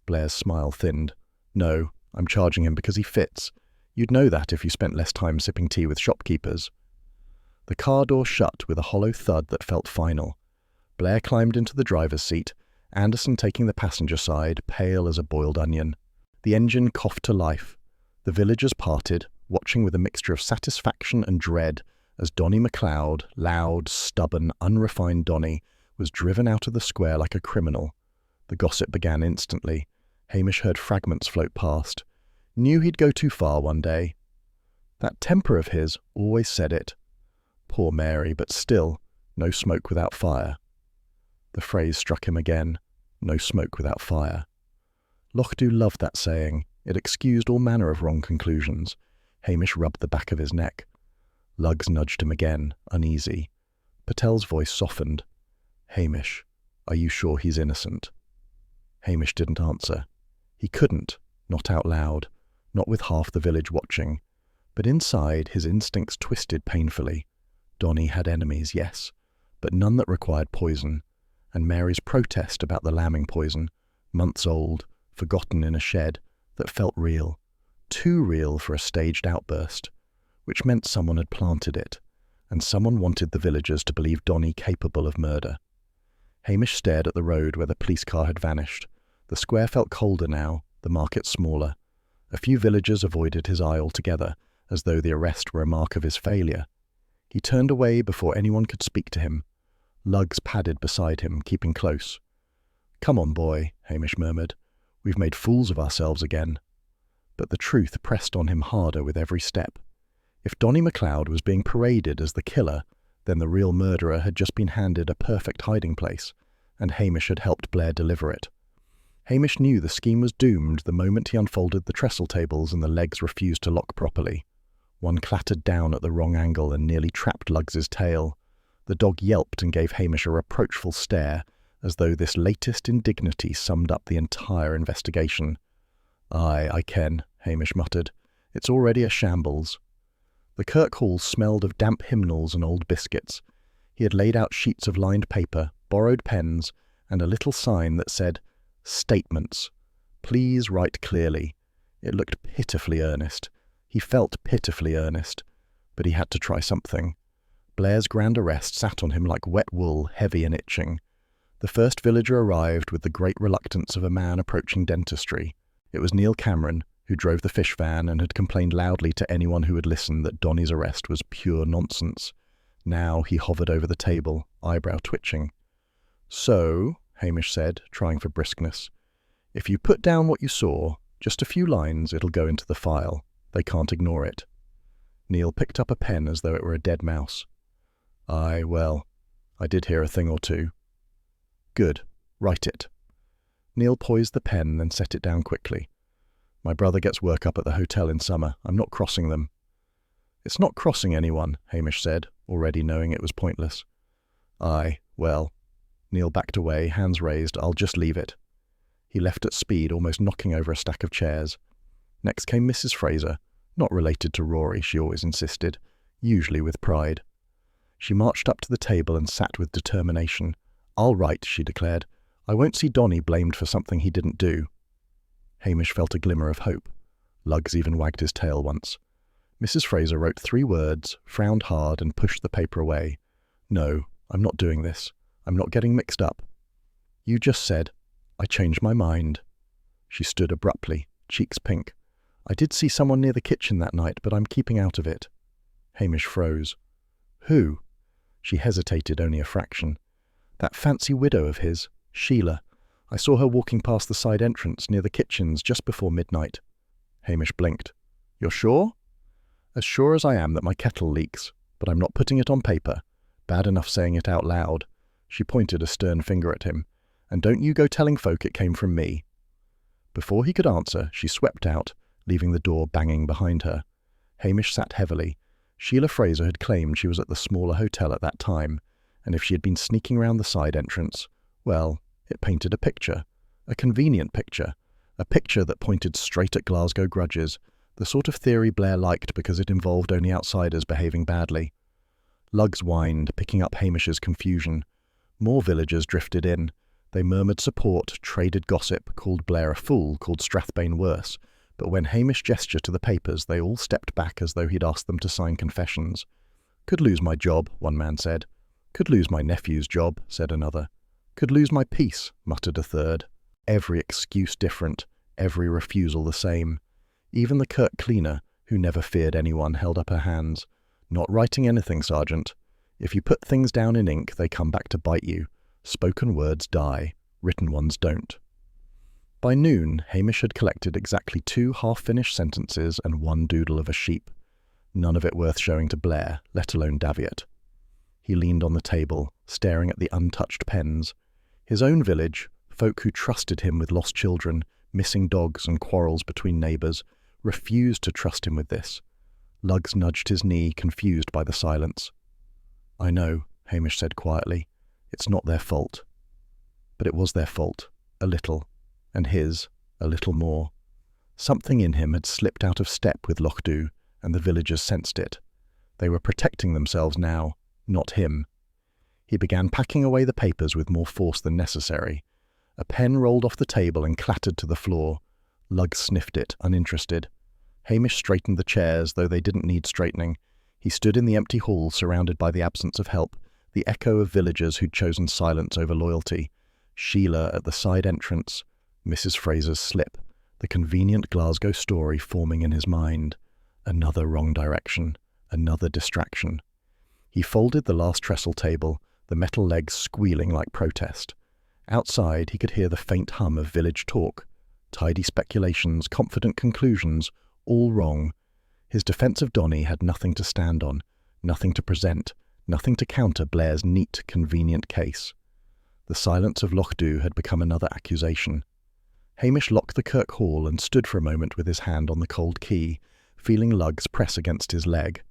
Blair's smile thinned. "No, I'm charging him because he fits. You'd know that if you spent less time sipping tea with shopkeepers." The car door shut with a hollow thud that felt final. Blair climbed into the driver's seat, Anderson taking the passenger side, pale as a boiled onion. The engine coughed to life. The villagers parted, watching with a mixture of satisfaction and dread as Donny MacLeod, loud, stubborn, unrefined Donny, was driven out of the square like a criminal. The gossip began instantly. Hamish heard fragments float past. Knew he'd go too far one day. That temper of his always said it. Poor Mary, but still, No smoke without fire. The phrase struck him again. No smoke without fire. Lochdu loved that saying. It excused all manner of wrong conclusions. Hamish rubbed the back of his neck. Luggs nudged him again, uneasy. Patel's voice softened. Hamish, are you sure he's innocent? Hamish didn't answer. He couldn't, not out loud, not with half the village watching. But inside, his instincts twisted painfully. Donny had enemies, yes, but none that required poison. And Mary's protest about the lambing poison, months old, forgotten in a shed, that felt real, too real for a staged outburst, which meant someone had planted it, and someone wanted the villagers to believe Donny capable of murder. Hamish stared at the road where the police car had vanished. The square felt colder now, the market smaller. A few villagers avoided his eye altogether, as though the arrest were a mark of his failure. He turned away before anyone could speak to him. Luggs padded beside him, keeping close. "Come on, boy," Hamish murmured. "We've made fools of ourselves again." But the truth pressed on him harder with every step. If Donny MacLeod was being paraded as the killer, then the real murderer had just been handed a perfect hiding place, and Hamish had helped Blair deliver it. Hamish knew the scheme was doomed the moment he unfolded the trestle tables and the legs refused to lock properly. One clattered down at the wrong angle and nearly trapped Luggs's tail. The dog yelped and gave Hamish a reproachful stare, as though this latest indignity summed up the entire investigation. "Aye, I ken," Hamish muttered. "It's already a shambles." The Kirk Hall smelled of damp hymnals and old biscuits. He had laid out sheets of lined paper, borrowed pens, and a little sign that said, "Statements. Please write clearly." It looked pitifully earnest. He felt pitifully earnest. But he had to try something. Blair's grand arrest sat on him like wet wool, heavy and itching. The first villager arrived with the great reluctance of a man approaching dentistry. It was Neil Cameron, who drove the fish van and had complained loudly to anyone who would listen that Donny's arrest was pure nonsense. Now he hovered over the table, eyebrow twitching. "So," Hamish said, trying for briskness, "if you put down what you saw, just a few lines, it'll go into the file. They can't ignore it." Neil picked up a pen as though it were a dead mouse. "Aye, well, I did hear a thing or two." "Good. Write it." Neil poised the pen, then set it down quickly. "My brother gets work up at the hotel in summer. I'm not crossing them." "It's not crossing anyone," Hamish said, already knowing it was pointless. "Aye, well." Neil backed away, hands raised. "I'll just leave it." He left at speed, almost knocking over a stack of chairs. Next came Mrs. Fraser, not related to Rory, she always insisted, usually with pride. She marched up to the table and sat with determination. "I'll write," she declared. "I won't see Donny blamed for something he didn't do." Hamish felt a glimmer of hope. Luggs even wagged his tail once. Mrs. Fraser wrote 3 words, frowned hard, and pushed the paper away. "No, I'm not doing this. I'm not getting mixed up." "You just said, 'I changed my mind.'" She stood abruptly, cheeks pink. "I did see someone near the kitchen that night, but I'm keeping out of it." Hamish froze. "Who?" She hesitated only a fraction. "That fancy widow of his, Sheila. I saw her walking past the side entrance near the kitchens just before midnight." Hamish blinked. "You're sure?" "As sure as I am that my kettle leaks, but I'm not putting it on paper. Bad enough saying it out loud." She pointed a stern finger at him. "And don't you go telling folk it came from me." Before he could answer, she swept out, leaving the door banging behind her. Hamish sat heavily. Sheila Fraser had claimed she was at the smaller hotel at that time, and if she had been sneaking round the side entrance, well, it painted a picture. A convenient picture. A picture that pointed straight at Glasgow grudges, the sort of theory Blair liked because it involved only outsiders behaving badly. Luggs whined, picking up Hamish's confusion. More villagers drifted in. They murmured support, traded gossip, called Blair a fool, called Strathbane worse. But when Hamish gestured to the papers, they all stepped back as though he'd asked them to sign confessions. "Could lose my job," one man said. "Could lose my nephew's job," said another. "Could lose my peace," muttered a third. Every excuse different, every refusal the same. Even the Kirk cleaner, who never feared anyone, held up her hands. "Not writing anything, Sergeant. If you put things down in ink, they come back to bite you. Spoken words die, written ones don't." By noon, Hamish had collected exactly 2 half-finished sentences and 1 doodle of a sheep. None of it worth showing to Blair, let alone Daviot. He leaned on the table, staring at the untouched pens. His own village, folk who trusted him with lost children, missing dogs and quarrels between neighbours, refused to trust him with this. Luggs nudged his knee, confused by the silence. "I know," Hamish said quietly. "It's not their fault." But it was their fault, a little, and his, a little more. Something in him had slipped out of step with Lochdu, and the villagers sensed it. They were protecting themselves now, not him. He began packing away the papers with more force than necessary. A pen rolled off the table and clattered to the floor. Luggs sniffed it, uninterested. Hamish straightened the chairs, though they didn't need straightening. He stood in the empty hall, surrounded by the absence of help, the echo of villagers who'd chosen silence over loyalty. Sheila at the side entrance, Mrs. Fraser's slip, the convenient Glasgow story forming in his mind. Another wrong direction, another distraction. He folded the last trestle table, the metal legs squealing like protest. Outside, he could hear the faint hum of village talk. Tidy speculations, confident conclusions, all wrong. His defence of Donny had nothing to stand on, nothing to present, nothing to counter Blair's neat, convenient case. The silence of Lochdu had become another accusation. Hamish locked the Kirk Hall and stood for a moment with his hand on the cold key, feeling Luggs press against his leg.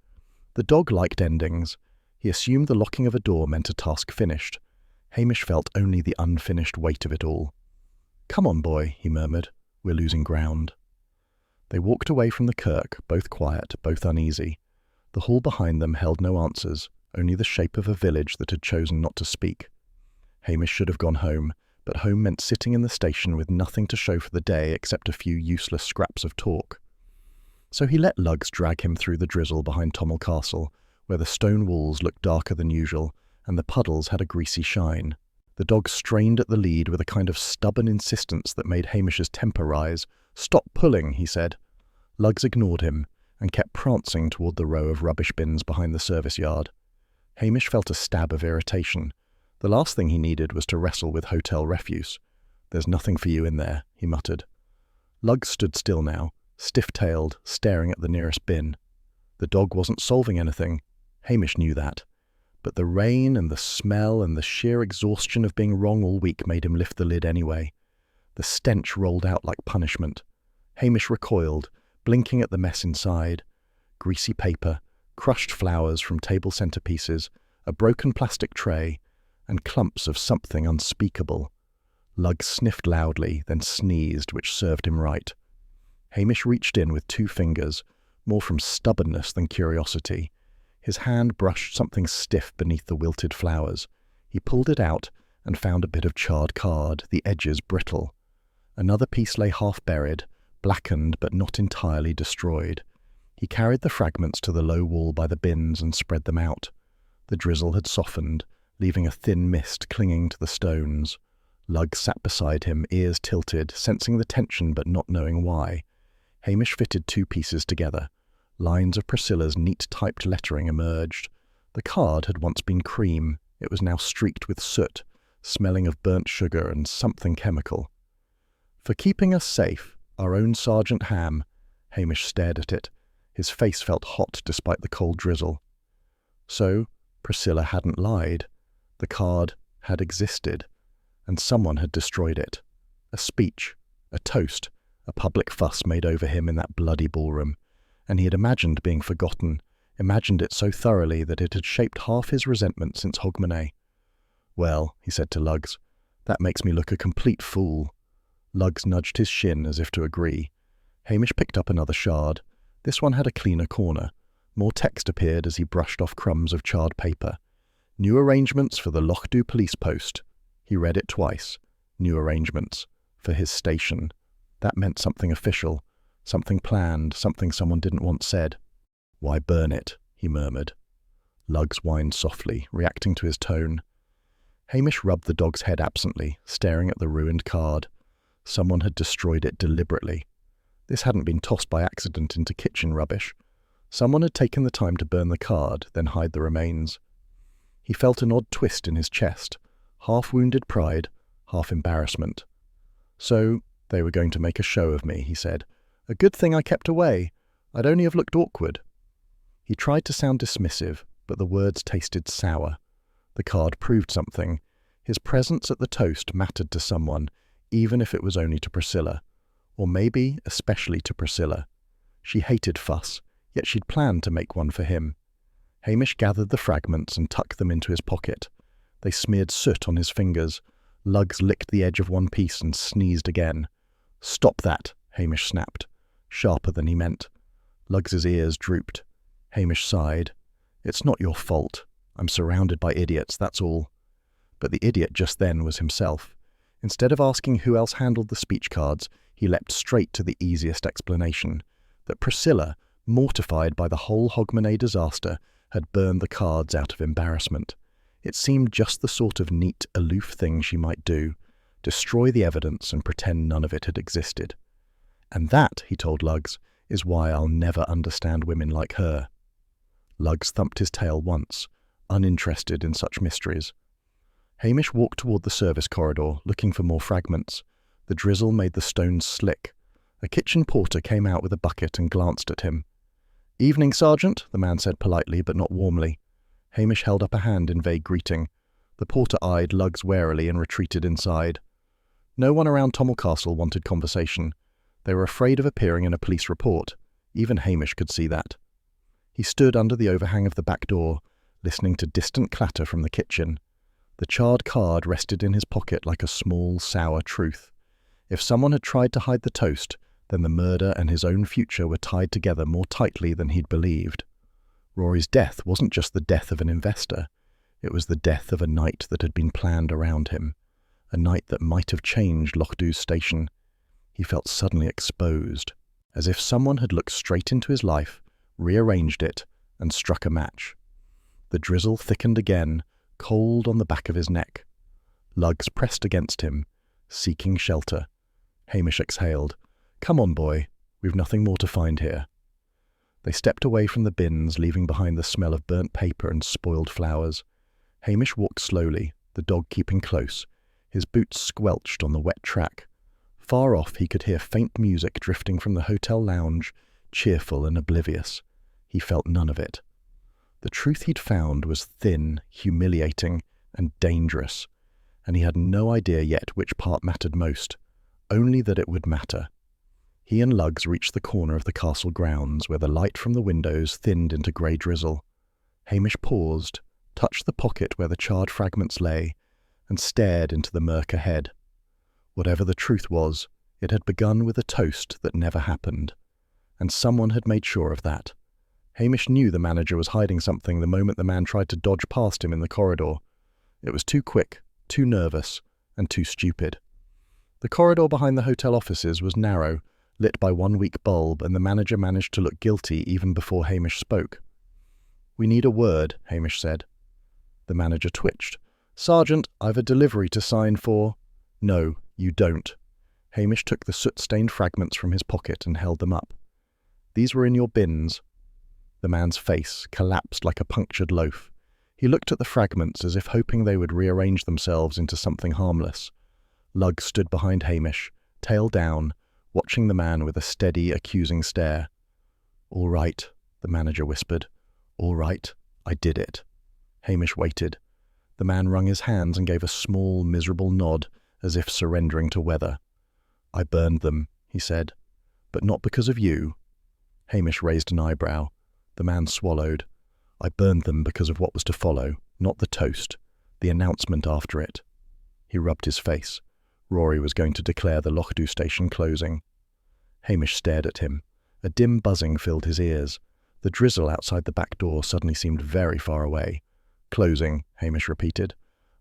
The dog liked endings. He assumed the locking of a door meant a task finished. Hamish felt only the unfinished weight of it all. "Come on, boy," he murmured. "We're losing ground." They walked away from the Kirk, both quiet, both uneasy. The hall behind them held no answers, only the shape of a village that had chosen not to speak. Hamish should have gone home, but home meant sitting in the station with nothing to show for the day except a few useless scraps of talk. So he let Luggs drag him through the drizzle behind Tommel Castle, where the stone walls looked darker than usual, and the puddles had a greasy shine. The dog strained at the lead with a kind of stubborn insistence that made Hamish's temper rise. "Stop pulling," he said. Luggs ignored him, and kept prancing toward the row of rubbish bins behind the service yard. Hamish felt a stab of irritation. The last thing he needed was to wrestle with hotel refuse. "There's nothing for you in there," he muttered. Luggs stood still now, stiff-tailed, staring at the nearest bin. The dog wasn't solving anything. Hamish knew that. But the rain and the smell and the sheer exhaustion of being wrong all week made him lift the lid anyway. The stench rolled out like punishment. Hamish recoiled, blinking at the mess inside. Greasy paper, crushed flowers from table centerpieces, a broken plastic tray, and clumps of something unspeakable. Luggs sniffed loudly, then sneezed, which served him right. Hamish reached in with 2 fingers, more from stubbornness than curiosity. His hand brushed something stiff beneath the wilted flowers. He pulled it out and found a bit of charred card, the edges brittle. Another piece lay half-buried, blackened but not entirely destroyed. He carried the fragments to the low wall by the bins and spread them out. The drizzle had softened, leaving a thin mist clinging to the stones. Luggs sat beside him, ears tilted, sensing the tension but not knowing why. Hamish fitted 2 pieces together. Lines of Priscilla's neat typed lettering emerged. The card had once been cream. It was now streaked with soot, smelling of burnt sugar and something chemical. "For keeping us safe, our own Sergeant Ham." Hamish stared at it. His face felt hot despite the cold drizzle. So, Priscilla hadn't lied. The card had existed, and someone had destroyed it. A speech, a toast, a public fuss made over him in that bloody ballroom, and he had imagined being forgotten, imagined it so thoroughly that it had shaped half his resentment since Hogmanay. "Well," he said to Luggs, "that makes me look a complete fool." Luggs nudged his shin as if to agree. Hamish picked up another shard. This one had a cleaner corner. More text appeared as he brushed off crumbs of charred paper. "New arrangements for the Lochdu police post." He read it twice. New arrangements. For his station. That meant something official. Something planned, something someone didn't want said. "Why burn it?" he murmured. Luggs whined softly, reacting to his tone. Hamish rubbed the dog's head absently, staring at the ruined card. Someone had destroyed it deliberately. This hadn't been tossed by accident into kitchen rubbish. Someone had taken the time to burn the card, then hide the remains. He felt an odd twist in his chest, half-wounded pride, half embarrassment. "So, they were going to make a show of me," he said. "A good thing I kept away. I'd only have looked awkward." He tried to sound dismissive, but the words tasted sour. The card proved something. His presence at the toast mattered to someone, even if it was only to Priscilla. Or maybe especially to Priscilla. She hated fuss, yet she'd planned to make one for him. Hamish gathered the fragments and tucked them into his pocket. They smeared soot on his fingers. Luggs licked the edge of one piece and sneezed again. "Stop that," Hamish snapped, sharper than he meant. Luggs's ears drooped. Hamish sighed. "It's not your fault. I'm surrounded by idiots, that's all." But the idiot just then was himself. Instead of asking who else handled the speech cards, he leapt straight to the easiest explanation, that Priscilla, mortified by the whole Hogmanay disaster, had burned the cards out of embarrassment. It seemed just the sort of neat, aloof thing she might do, destroy the evidence and pretend none of it had existed. "And that," he told Luggs, "is why I'll never understand women like her." Luggs thumped his tail once, uninterested in such mysteries. Hamish walked toward the service corridor, looking for more fragments. The drizzle made the stones slick. A kitchen porter came out with a bucket and glanced at him. "Evening, Sergeant," the man said politely but not warmly. Hamish held up a hand in vague greeting. The porter eyed Luggs warily and retreated inside. No one around Tommel Castle wanted conversation. They were afraid of appearing in a police report. Even Hamish could see that. He stood under the overhang of the back door, listening to distant clatter from the kitchen. The charred card rested in his pocket like a small, sour truth. If someone had tried to hide the toast, then the murder and his own future were tied together more tightly than he'd believed. Rory's death wasn't just the death of an investor. It was the death of a night that had been planned around him, a night that might have changed Lochdu's station. He felt suddenly exposed, as if someone had looked straight into his life, rearranged it, and struck a match. The drizzle thickened again, cold on the back of his neck. Luggs pressed against him, seeking shelter. Hamish exhaled. "Come on, boy. We've nothing more to find here." They stepped away from the bins, leaving behind the smell of burnt paper and spoiled flowers. Hamish walked slowly, the dog keeping close. His boots squelched on the wet track. Far off he could hear faint music drifting from the hotel lounge, cheerful and oblivious. He felt none of it. The truth he'd found was thin, humiliating, and dangerous, and he had no idea yet which part mattered most, only that it would matter. He and Luggs reached the corner of the castle grounds, where the light from the windows thinned into grey drizzle. Hamish paused, touched the pocket where the charred fragments lay, and stared into the murk ahead. Whatever the truth was, it had begun with a toast that never happened, and someone had made sure of that. Hamish knew the manager was hiding something the moment the man tried to dodge past him in the corridor. It was too quick, too nervous, and too stupid. The corridor behind the hotel offices was narrow, lit by one weak bulb, and the manager managed to look guilty even before Hamish spoke. "We need a word," Hamish said. The manager twitched. "Sergeant, I've a delivery to sign for—" "No, you don't." Hamish took the soot-stained fragments from his pocket and held them up. "These were in your bins." The man's face collapsed like a punctured loaf. He looked at the fragments as if hoping they would rearrange themselves into something harmless. Luggs stood behind Hamish, tail down, watching the man with a steady, accusing stare. "All right," the manager whispered. "All right, I did it." Hamish waited. The man wrung his hands and gave a small, miserable nod, as if surrendering to weather. "I burned them," he said. "But not because of you." Hamish raised an eyebrow. The man swallowed. "I burned them because of what was to follow, not the toast, the announcement after it." He rubbed his face. Rory was going to declare the Lochdu station closing. Hamish stared at him. A dim buzzing filled his ears. The drizzle outside the back door suddenly seemed very far away. "Closing," Hamish repeated.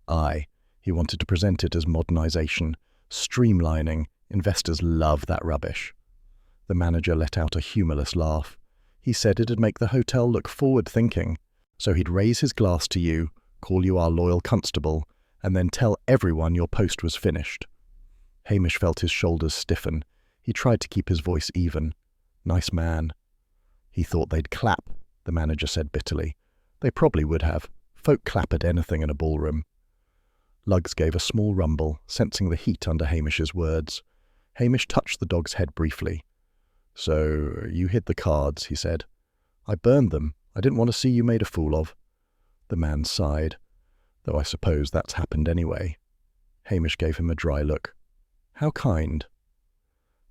Aye, he wanted to present it as modernisation, streamlining. Investors love that rubbish. The manager let out a humourless laugh. He said it'd make the hotel look forward-thinking, so he'd raise his glass to you, call you our loyal constable, and then tell everyone your post was finished. Hamish felt his shoulders stiffen. He tried to keep his voice even. "Nice man." "He thought they'd clap," the manager said bitterly. "They probably would have. Folk clap at anything in a ballroom." Luggs gave a small rumble, sensing the heat under Hamish's words. Hamish touched the dog's head briefly. "So, you hid the cards," he said. "I burned them. I didn't want to see you made a fool of." The man sighed. Though I suppose that's happened anyway. Hamish gave him a dry look. How kind.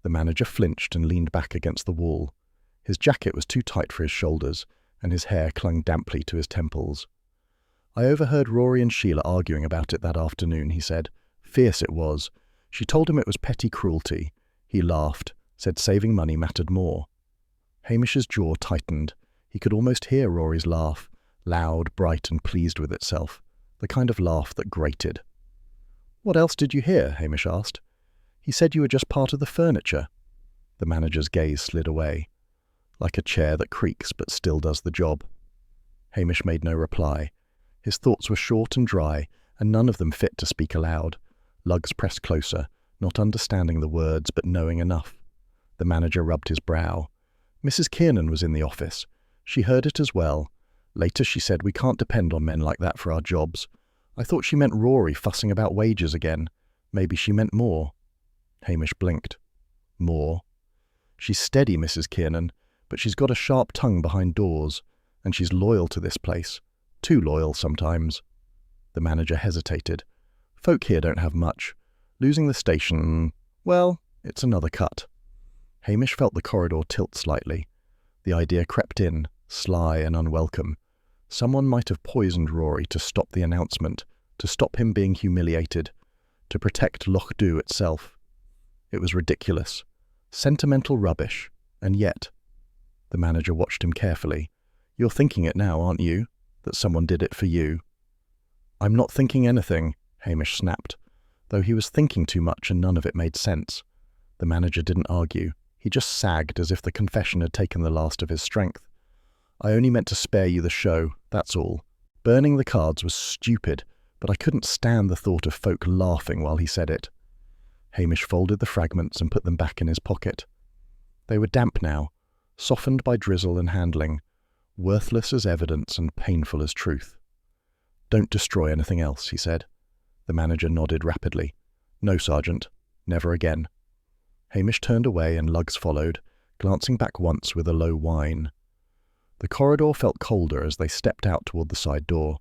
The manager flinched and leaned back against the wall. His jacket was too tight for his shoulders, and his hair clung damply to his temples. I overheard Rory and Sheila arguing about it that afternoon, he said. Fierce it was. She told him it was petty cruelty. He laughed, said saving money mattered more. Hamish's jaw tightened. He could almost hear Rory's laugh, loud, bright and pleased with itself, the kind of laugh that grated. What else did you hear? Hamish asked. He said you were just part of the furniture. The manager's gaze slid away, like a chair that creaks but still does the job. Hamish made no reply. His thoughts were short and dry, and none of them fit to speak aloud. Luggs pressed closer, not understanding the words but knowing enough. The manager rubbed his brow. Mrs. Kiernan was in the office. She heard it as well. Later she said we can't depend on men like that for our jobs. I thought she meant Rory fussing about wages again. Maybe she meant more. Hamish blinked. More? She's steady, Mrs. Kiernan, but she's got a sharp tongue behind doors, and she's loyal to this place. Too loyal sometimes. The manager hesitated. Folk here don't have much. Losing the station, well, it's another cut. Hamish felt the corridor tilt slightly. The idea crept in, sly and unwelcome. Someone might have poisoned Rory to stop the announcement, to stop him being humiliated, to protect Loch Dhu itself. It was ridiculous. Sentimental rubbish. And yet... The manager watched him carefully. You're thinking it now, aren't you? That someone did it for you. I'm not thinking anything, Hamish snapped, though he was thinking too much and none of it made sense. The manager didn't argue. He just sagged as if the confession had taken the last of his strength. I only meant to spare you the show, that's all. Burning the cards was stupid, but I couldn't stand the thought of folk laughing while he said it. Hamish folded the fragments and put them back in his pocket. They were damp now, softened by drizzle and handling, worthless as evidence and painful as truth. Don't destroy anything else, he said. The manager nodded rapidly. No, Sergeant. Never again. Hamish turned away and Luggs followed, glancing back once with a low whine. The corridor felt colder as they stepped out toward the side door.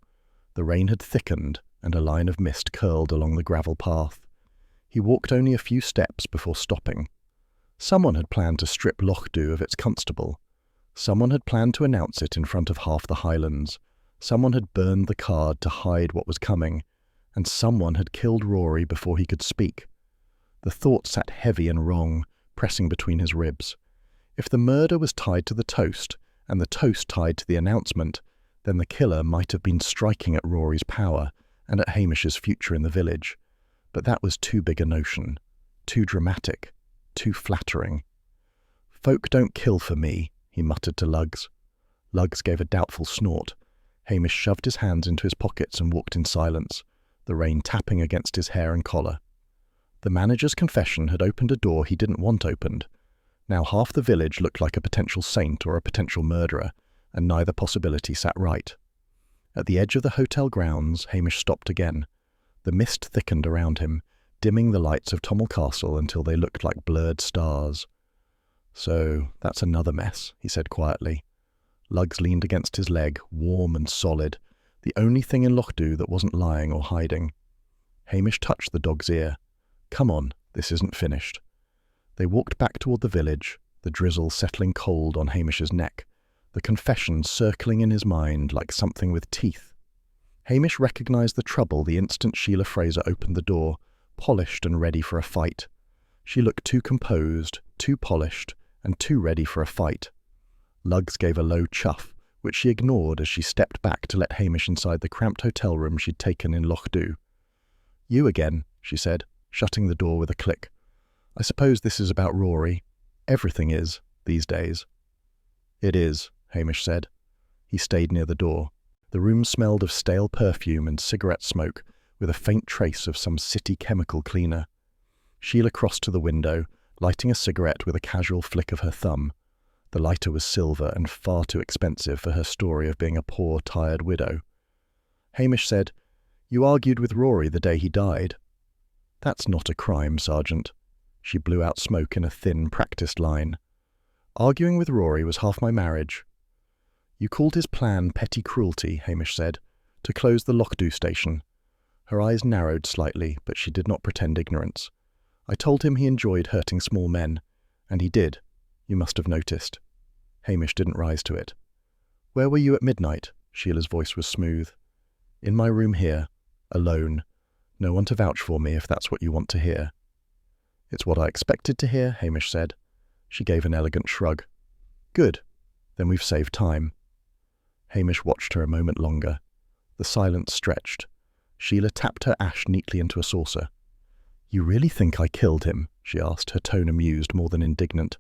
The rain had thickened, and a line of mist curled along the gravel path. He walked only a few steps before stopping. Someone had planned to strip Loch Dhu of its constable. Someone had planned to announce it in front of half the Highlands. Someone had burned the card to hide what was coming, and someone had killed Rory before he could speak. The thought sat heavy and wrong, pressing between his ribs. If the murder was tied to the toast, and the toast tied to the announcement, then the killer might have been striking at Rory's power and at Hamish's future in the village. But that was too big a notion, too dramatic, too flattering. Folk don't kill for me, he muttered to Luggs. Luggs gave a doubtful snort. Hamish shoved his hands into his pockets and walked in silence, the rain tapping against his hair and collar. The manager's confession had opened a door he didn't want opened. Now half the village looked like a potential saint or a potential murderer, and neither possibility sat right. At the edge of the hotel grounds, Hamish stopped again. The mist thickened around him, dimming the lights of Tommel Castle until they looked like blurred stars. So, that's another mess, he said quietly. Luggs leaned against his leg, warm and solid, the only thing in Loch Dhu that wasn't lying or hiding. Hamish touched the dog's ear. Come on, this isn't finished. They walked back toward the village, the drizzle settling cold on Hamish's neck, the confession circling in his mind like something with teeth. Hamish recognized the trouble the instant Sheila Fraser opened the door, polished and ready for a fight. She looked too composed, too polished, and too ready for a fight. Luggs gave a low chuff, which she ignored as she stepped back to let Hamish inside the cramped hotel room she'd taken in Loch Dhu. You again, she said, shutting the door with a click. I suppose this is about Rory. Everything is, these days. It is, Hamish said. He stayed near the door. The room smelled of stale perfume and cigarette smoke, with a faint trace of some city chemical cleaner. Sheila crossed to the window, lighting a cigarette with a casual flick of her thumb. The lighter was silver and far too expensive for her story of being a poor, tired widow. Hamish said, You argued with Rory the day he died. That's not a crime, Sergeant. She blew out smoke in a thin, practised line. Arguing with Rory was half my marriage. You called his plan petty cruelty, Hamish said. To close the Lochdu station. Her eyes narrowed slightly, but she did not pretend ignorance. I told him he enjoyed hurting small men, and he did. You must have noticed. Hamish didn't rise to it. Where were you at midnight? Sheila's voice was smooth. In my room here, alone. No one to vouch for me if that's what you want to hear. It's what I expected to hear, Hamish said. She gave an elegant shrug. Good. Then we've saved time. Hamish watched her a moment longer. The silence stretched. Sheila tapped her ash neatly into a saucer. You really think I killed him? She asked, her tone amused more than indignant.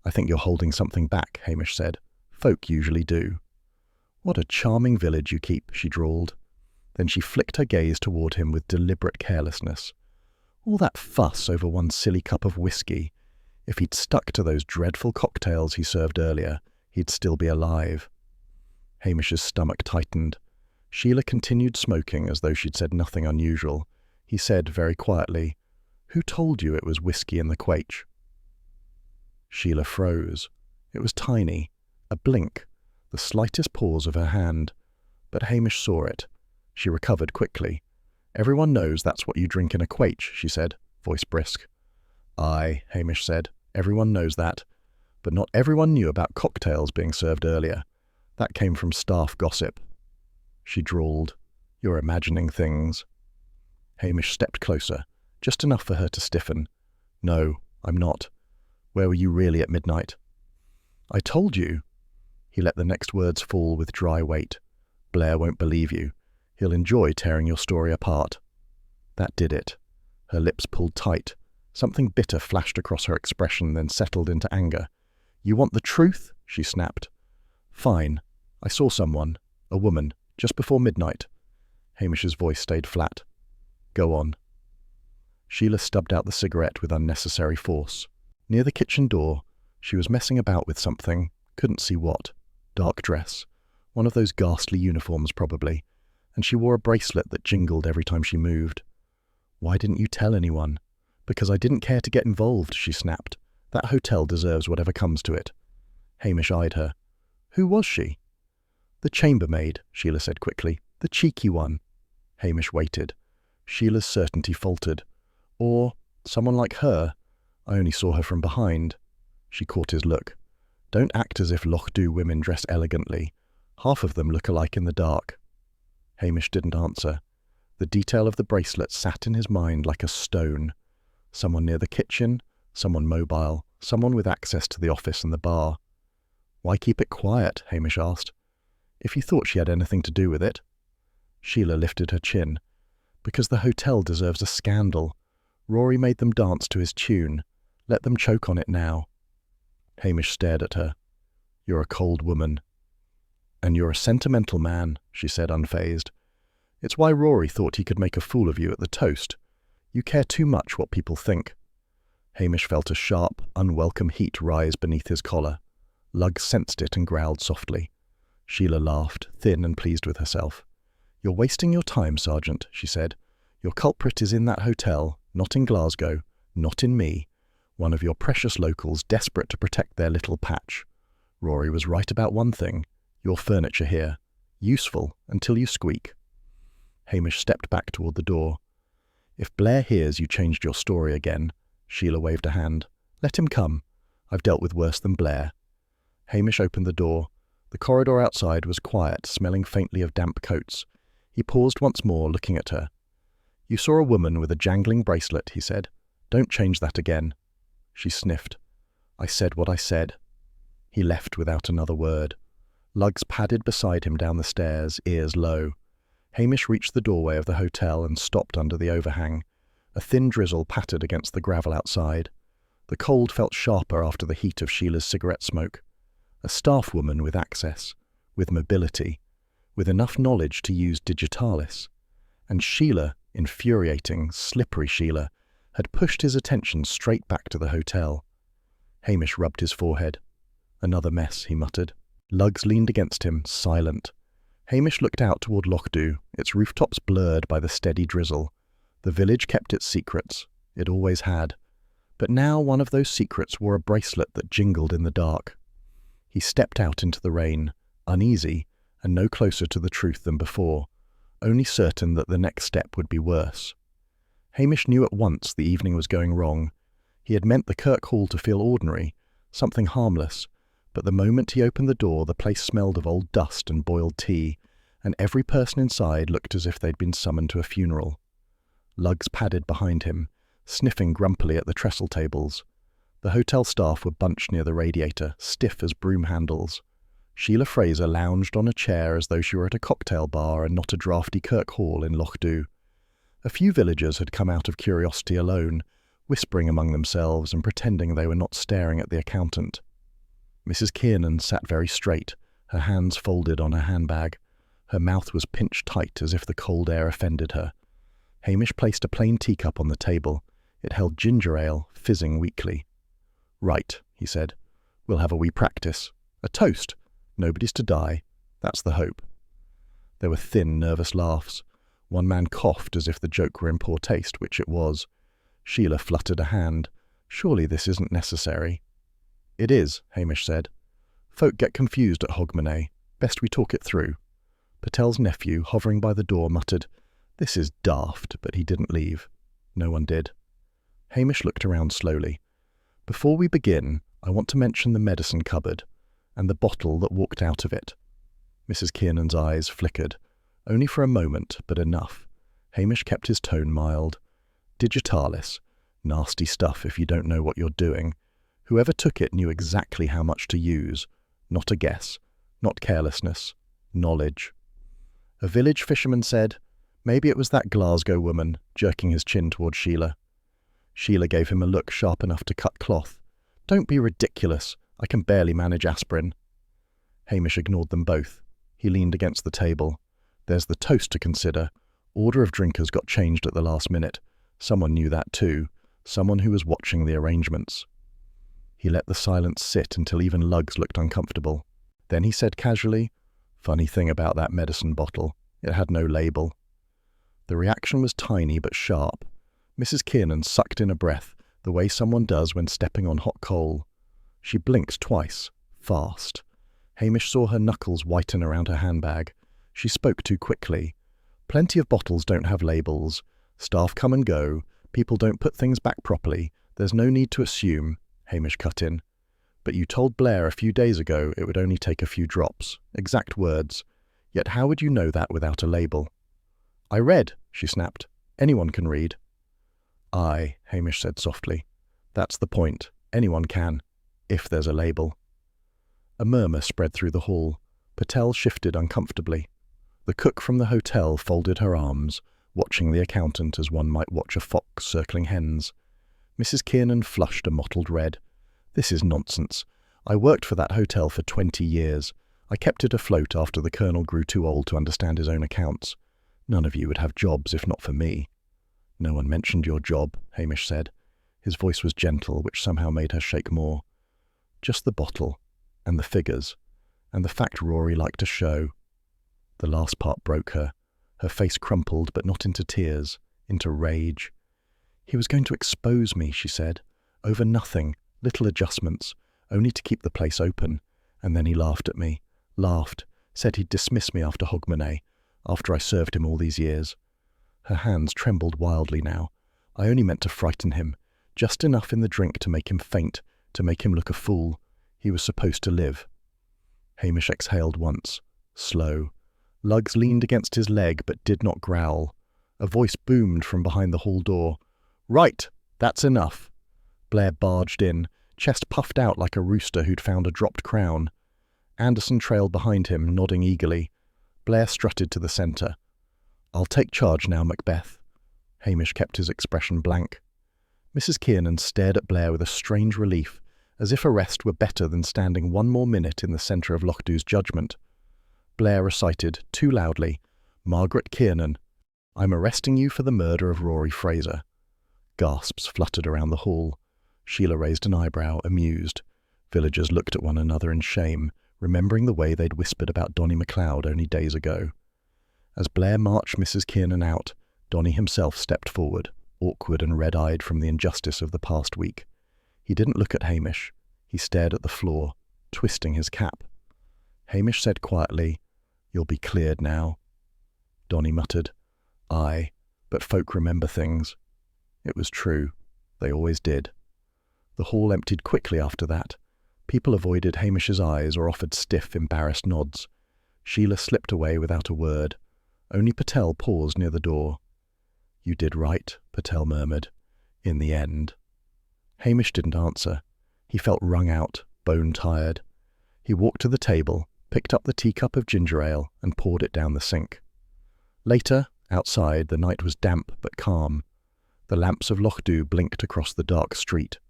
I think you're holding something back, Hamish said. Folk usually do. What a charming village you keep, she drawled. Then she flicked her gaze toward him with deliberate carelessness. All that fuss over one silly cup of whiskey. If he'd stuck to those dreadful cocktails he served earlier, he'd still be alive. Hamish's stomach tightened. Sheila continued smoking as though she'd said nothing unusual. He said very quietly, Who told you it was whiskey in the quaich? Sheila froze. It was tiny, a blink, the slightest pause of her hand. But Hamish saw it. She recovered quickly. Everyone knows that's what you drink in a quaich, she said, voice brisk. Aye, Hamish said, everyone knows that. But not everyone knew about cocktails being served earlier. That came from staff gossip. She drawled, You're imagining things. Hamish stepped closer, just enough for her to stiffen. No, I'm not. Where were you really at midnight? I told you. He let the next words fall with dry weight. Blair won't believe you. He'll enjoy tearing your story apart. That did it. Her lips pulled tight. Something bitter flashed across her expression, then settled into anger. You want the truth? She snapped. Fine. I saw someone, a woman, just before midnight. Hamish's voice stayed flat. Go on. Sheila stubbed out the cigarette with unnecessary force. Near the kitchen door, she was messing about with something, couldn't see what. Dark dress. One of those ghastly uniforms, probably. And she wore a bracelet that jingled every time she moved. Why didn't you tell anyone? Because I didn't care to get involved, she snapped. That hotel deserves whatever comes to it. Hamish eyed her. Who was she? The chambermaid, Sheila said quickly. The cheeky one. Hamish waited. Sheila's certainty faltered. Or someone like her. I only saw her from behind. She caught his look. Don't act as if Lochdu women dress elegantly. Half of them look alike in the dark. Hamish didn't answer. The detail of the bracelet sat in his mind like a stone. Someone near the kitchen, someone mobile, someone with access to the office and the bar. Why keep it quiet? Hamish asked. If you thought she had anything to do with it. Sheila lifted her chin. Because the hotel deserves a scandal. Rory made them dance to his tune. Let them choke on it now. Hamish stared at her. You're a cold woman. And you're a sentimental man, she said unfazed. It's why Rory thought he could make a fool of you at the toast. You care too much what people think. Hamish felt a sharp, unwelcome heat rise beneath his collar. Lugg sensed it and growled softly. Sheila laughed, thin and pleased with herself. You're wasting your time, Sergeant, she said. Your culprit is in that hotel, not in Glasgow, not in me. One of your precious locals desperate to protect their little patch. Rory was right about one thing. Your furniture here. Useful until you squeak. Hamish stepped back toward the door. If Blair hears you changed your story again, Sheila waved a hand. Let him come. I've dealt with worse than Blair. Hamish opened the door. The corridor outside was quiet, smelling faintly of damp coats. He paused once more, looking at her. You saw a woman with a jangling bracelet, he said. Don't change that again. She sniffed. I said what I said. He left without another word. Lugs padded beside him down the stairs, ears low. Hamish reached the doorway of the hotel and stopped under the overhang. A thin drizzle pattered against the gravel outside. The cold felt sharper after the heat of Sheila's cigarette smoke. A staff woman with access, with mobility, with enough knowledge to use digitalis. And Sheila, infuriating, slippery Sheila, had pushed his attention straight back to the hotel. Hamish rubbed his forehead. Another mess, he muttered. Lugs leaned against him, silent. Hamish looked out toward Lochdu, its rooftops blurred by the steady drizzle. The village kept its secrets. It always had. But now one of those secrets wore a bracelet that jingled in the dark. He stepped out into the rain, uneasy, and no closer to the truth than before. only certain that the next step would be worse. Hamish knew at once the evening was going wrong. He had meant the Kirk Hall to feel ordinary, something harmless, but the moment he opened the door, the place smelled of old dust and boiled tea, and every person inside looked as if they'd been summoned to a funeral. Lugs padded behind him, sniffing grumpily at the trestle tables. The hotel staff were bunched near the radiator, stiff as broom handles. Sheila Fraser lounged on a chair as though she were at a cocktail bar and not a draughty Kirk Hall in Lochdu. A few villagers had come out of curiosity alone, whispering among themselves and pretending they were not staring at the accountant. Mrs. Kiernan sat very straight, her hands folded on her handbag. Her mouth was pinched tight as if the cold air offended her. Hamish placed a plain teacup on the table. It held ginger ale, fizzing weakly. "Right," he said. "We'll have a wee practice. A toast. Nobody's to die. That's the hope." There were thin, nervous laughs. One man coughed as if the joke were in poor taste, which it was. Sheila fluttered a hand. "Surely this isn't necessary." "It is," Hamish said. "Folk get confused at Hogmanay. Best we talk it through." Patel's nephew, hovering by the door, muttered, "This is daft," but he didn't leave. No one did. Hamish looked around slowly. "Before we begin, I want to mention the medicine cupboard, and the bottle that walked out of it." Mrs. Kiernan's eyes flickered. Only for a moment, but enough. Hamish kept his tone mild. "Digitalis. Nasty stuff if you don't know what you're doing. Whoever took it knew exactly how much to use. Not a guess. Not carelessness. Knowledge." A village fisherman said, "Maybe it was that Glasgow woman," jerking his chin towards Sheila. Sheila gave him a look sharp enough to cut cloth. "Don't be ridiculous. I can barely manage aspirin." Hamish ignored them both. He leaned against the table. "There's the toast to consider. Order of drinkers got changed at the last minute. Someone knew that too. Someone who was watching the arrangements." He let the silence sit until even Lugs looked uncomfortable. Then he said casually, "Funny thing about that medicine bottle. It had no label." The reaction was tiny but sharp. Mrs. Kiernan sucked in a breath, the way someone does when stepping on hot coal. She blinked twice, fast. Hamish saw her knuckles whiten around her handbag. She spoke too quickly. "Plenty of bottles don't have labels. Staff come and go. People don't put things back properly. There's no need to assume," Hamish cut in. "But you told Blair a few days ago it would only take a few drops. Exact words. Yet how would you know that without a label?" "I read," she snapped. "Anyone can read." "Aye," Hamish said softly. "That's the point. Anyone can. If there's a label." A murmur spread through the hall. Patel shifted uncomfortably. The cook from the hotel folded her arms, watching the accountant as one might watch a fox circling hens. Mrs. Kiernan flushed a mottled red. "This is nonsense. I worked for that hotel for 20 years. I kept it afloat after the colonel grew too old to understand his own accounts. None of you would have jobs if not for me." "No one mentioned your job," Hamish said. His voice was gentle, which somehow made her shake more. "Just the bottle, and the figures, and the fact Rory liked to show." The last part broke her. Her face crumpled, but not into tears, into rage. "He was going to expose me," she said. "Over nothing, little adjustments, only to keep the place open. And then he laughed at me. Laughed. Said he'd dismiss me after Hogmanay, after I served him all these years." Her hands trembled wildly now. "I only meant to frighten him. Just enough in the drink to make him faint, to make him look a fool. He was supposed to live." Hamish exhaled once. Slow. Lugs leaned against his leg but did not growl. A voice boomed from behind the hall door. "Right! That's enough." Blair barged in, chest puffed out like a rooster who'd found a dropped crown. Anderson trailed behind him, nodding eagerly. Blair strutted to the centre. "I'll take charge now, Macbeth." Hamish kept his expression blank. Mrs. Kiernan stared at Blair with a strange relief, as if arrest were better than standing one more minute in the centre of Lochdu's judgment. Blair recited, too loudly, "Margaret Kiernan, I'm arresting you for the murder of Rory Fraser." Gasps fluttered around the hall. Sheila raised an eyebrow, amused. Villagers looked at one another in shame, remembering the way they'd whispered about Donny MacLeod only days ago. As Blair marched Mrs. Kiernan out, Donny himself stepped forward, awkward and red-eyed from the injustice of the past week. He didn't look at Hamish. He stared at the floor, twisting his cap. Hamish said quietly, "You'll be cleared now." Donnie muttered. Aye, but folk remember things. It was true. They always did. The hall emptied quickly after that. People avoided Hamish's eyes or offered stiff, embarrassed nods. Sheila slipped away without a word. Only Patel paused near the door. You did right, Patel murmured. In the end. Hamish didn't answer. He felt wrung out, bone-tired. He walked to the table, picked up the teacup of ginger ale, and poured it down the sink. Later, outside, the night was damp but calm. The lamps of Lochdu blinked across the dark street.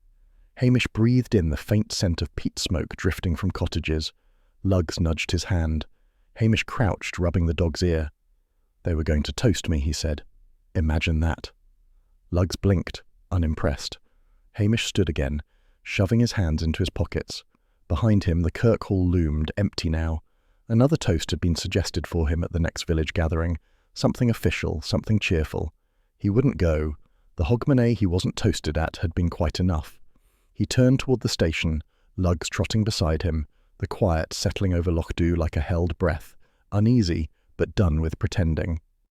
Hamish breathed in the faint scent of peat smoke drifting from cottages. Lugs nudged his hand. Hamish crouched, rubbing the dog's ear. They were going to toast me, he said. Imagine that. Lugs blinked, unimpressed. Hamish stood again, shoving his hands into his pockets. Behind him, the Kirk Hall loomed, empty now. Another toast had been suggested for him at the next village gathering. Something official, something cheerful. He wouldn't go. The Hogmanay he wasn't toasted at had been quite enough. He turned toward the station, Lugs trotting beside him, the quiet settling over Lochdu like a held breath, uneasy, but done with pretending.